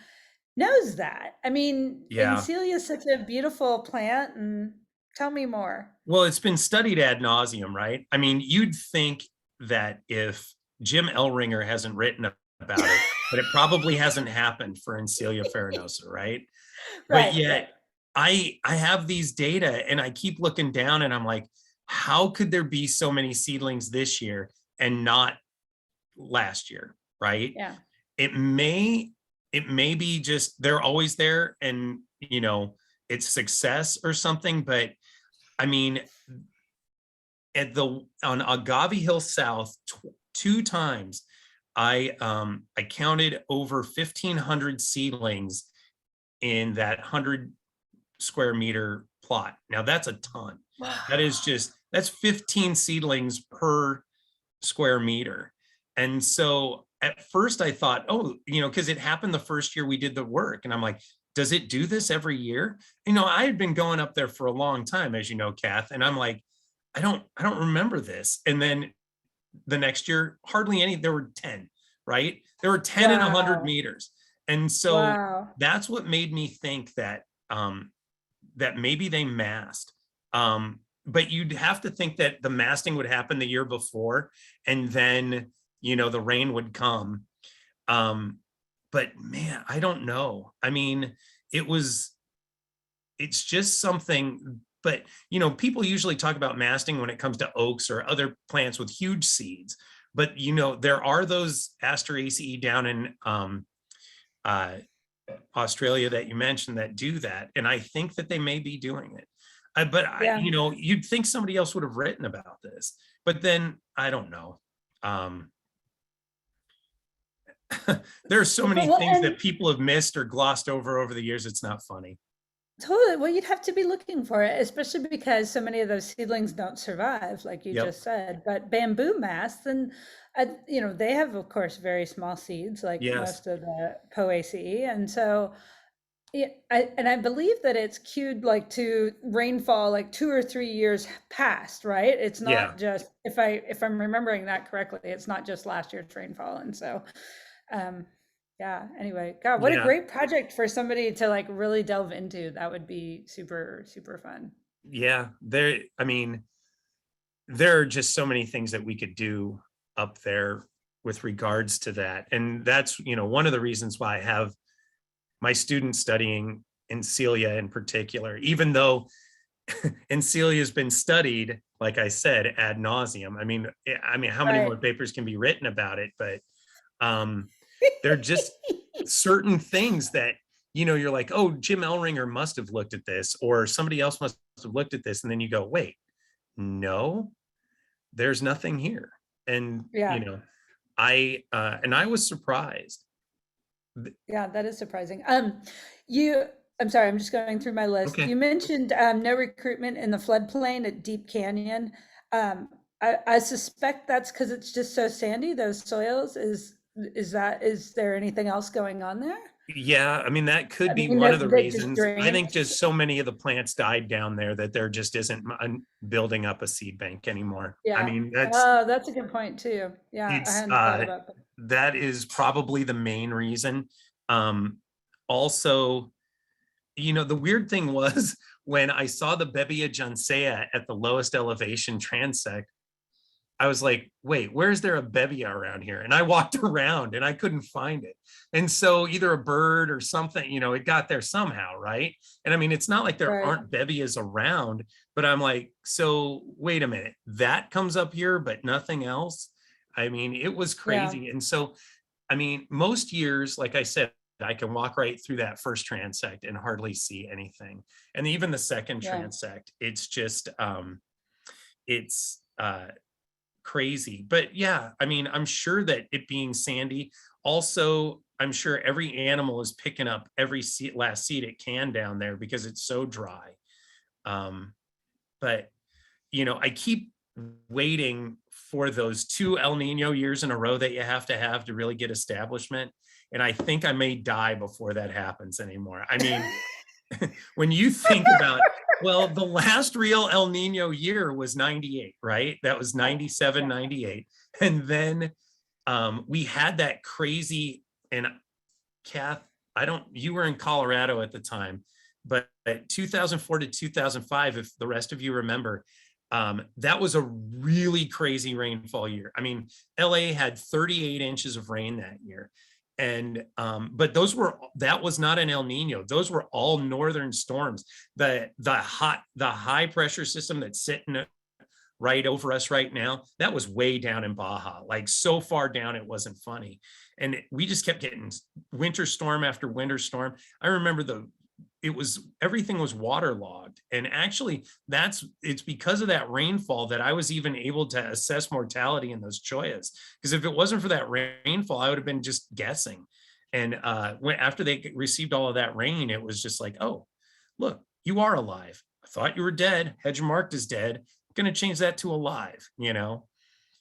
knows that. I mean, Encilia is such a beautiful plant, and tell me more. Well, it's been studied ad nauseum, right? I mean, you'd think that if Jim Elringer hasn't written about it, but it probably hasn't happened for Encilia farinosa, right? But yet I have these data and I keep looking down and I'm like, how could there be so many seedlings this year and not last year, right? Yeah. It may be just they're always there and it's success or something, but I mean, on Agave Hill South, 2 times I counted over 1,500 seedlings in that 100 square meter plot. Now that's a ton. Wow. That's 15 seedlings per square meter. And so at first I thought, because it happened the first year we did the work, and I'm like, does it do this every year? I had been going up there for a long time, as you know, Kath, and I'm like, I don't remember this. And then the next year, hardly any, there were 10, right? There were 10 in 100 meters. And so that's what made me think that, that maybe they masked. But you'd have to think that the masting would happen the year before, and then, the rain would come. But man, I don't know. I mean, it's just something. But, people usually talk about masting when it comes to oaks or other plants with huge seeds. But, there are those Asteraceae down in Australia that you mentioned that do that. And I think that they may be doing it. You'd think somebody else would have written about this. But then, I don't know. There are so many things that people have missed or glossed over the years. It's not funny. Totally. Well, you'd have to be looking for it, especially because so many of those seedlings don't survive, like you just said. But bamboo masts, and they have, of course, very small seeds, like most of the Poaceae, and so Yeah, and I believe that it's queued like to rainfall like 2 or 3 years past, right? It's Yeah, not just if I'm remembering that correctly, it's not just last year's rainfall. And so um yeah, anyway, God, what a yeah, great project for somebody to like really delve into. That would be super, super fun. yeah. I mean, there are just so many things that we could do up there with regards to that. And that's, one of the reasons why I have my students studying Encelia in particular, even though Encelia has been studied, like I said, ad nauseum. I mean, how many Right. more papers can be written about it? But there are just certain things that, you're like, oh, Jim Elringer must have looked at this, or somebody else must have looked at this. And then you go, wait, no, there's nothing here. And, Yeah. I was surprised. Yeah, that is surprising. I'm sorry, I'm just going through my list. Okay. You mentioned no recruitment in the floodplain at Deep Canyon. I suspect that's because it's just so sandy, those soils. Is there anything else going on there? Yeah, I mean, that could I be mean, one of the that just reasons. I think drains. just so many of the plants died down there that there just isn't building up a seed bank anymore. I Yeah. mean, Oh, that's a good point too. Yeah, I it's hadn't thought about that. that is probably the main reason. Um, Also, the weird thing was when I saw the Bebia Johnseia at the lowest elevation transect, I was like, wait, where's there a bevia around here? And I walked around and I couldn't find it. And so either a bird or something, it got there somehow, right? And I mean, it's not like there Right. aren't bevias around, but I'm like, so wait a minute, that comes up here, but nothing else. I mean, it was Yeah. crazy. And so, I mean, most years, like I said, I can walk right through that first transect and hardly see anything. And even the second Yeah. transect, it's just, it's, crazy. But yeah, I mean, I'm sure that it being sandy, also, I'm sure every animal is picking up every last seed it can down there because it's so dry. Um, but I keep waiting for those 2 El Nino years in a row that you have to really get establishment. And I think I may die before that happens anymore. I mean, when you think about, well, the last real El Nino year was 98, right? That was 97, 98. And then we had that crazy, and Kath, you were in Colorado at the time, but 2004 to 2005, if the rest of you remember, that was a really crazy rainfall year. I mean, LA had 38 inches of rain that year. And but that was not an El Nino. Those were all northern storms. The high pressure system that's sitting right over us right now, that was way down in Baja, like so far down it wasn't funny. And we just kept getting winter storm after winter storm. I remember everything was waterlogged. And actually it's because of that rainfall that I was even able to assess mortality in those choyas. Because if it wasn't for that rainfall, I would have been just guessing. And after they received all of that rain, it was just like, oh, look, you are alive. I thought you were dead. Had you marked as dead. I'm going to change that to alive,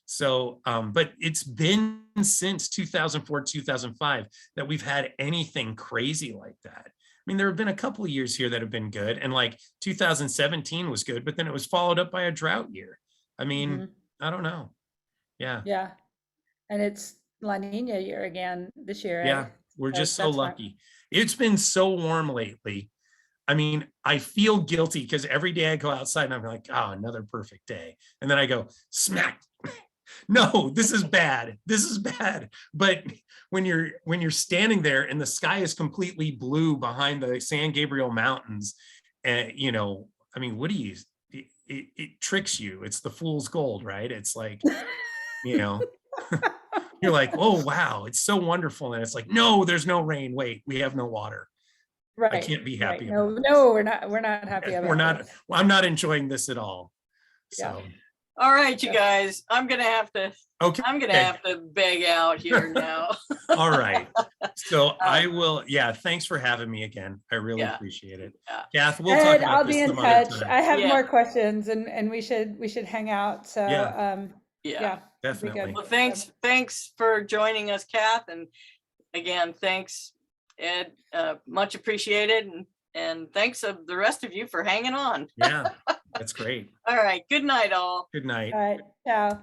So, but it's been since 2004, 2005 that we've had anything crazy like that. I mean, there have been a couple of years here that have been good, and like 2017 was good, but then it was followed up by a drought year. I mean, I don't know. Yeah. Yeah. And it's La Nina year again this year. Yeah. We're just so That's fine. lucky. It's been so warm lately. I mean, I feel guilty because every day I go outside and I'm like, oh, another perfect day. And then I go, smack. No, this is bad. This is bad. But when you're standing there and the sky is completely blue behind the San Gabriel Mountains, I mean, what do you, it tricks you. It's the fool's gold, right? It's like, you're like, oh, wow, it's so wonderful. And it's like, no, there's no rain. Wait, we have no water. Right. I can't be happy. Right. About No, we're not happy about We're not, this. I'm not enjoying this at all. Yeah. So, All right, you guys, I'm gonna have to okay. beg out here now. All right. So I will, thanks for having me again. I really Yeah. appreciate it. Yeah. Kath, we'll Ed, talk I'll about be this in some other touch. time. I have Yeah. more questions and we should hang out. So Yeah. Yeah. Definitely. Well, thanks for joining us, Kath. And again, thanks Ed, much appreciated. And thanks of the rest of you for hanging on. Yeah, that's great. All right. Good night, all. Good night. All right, ciao.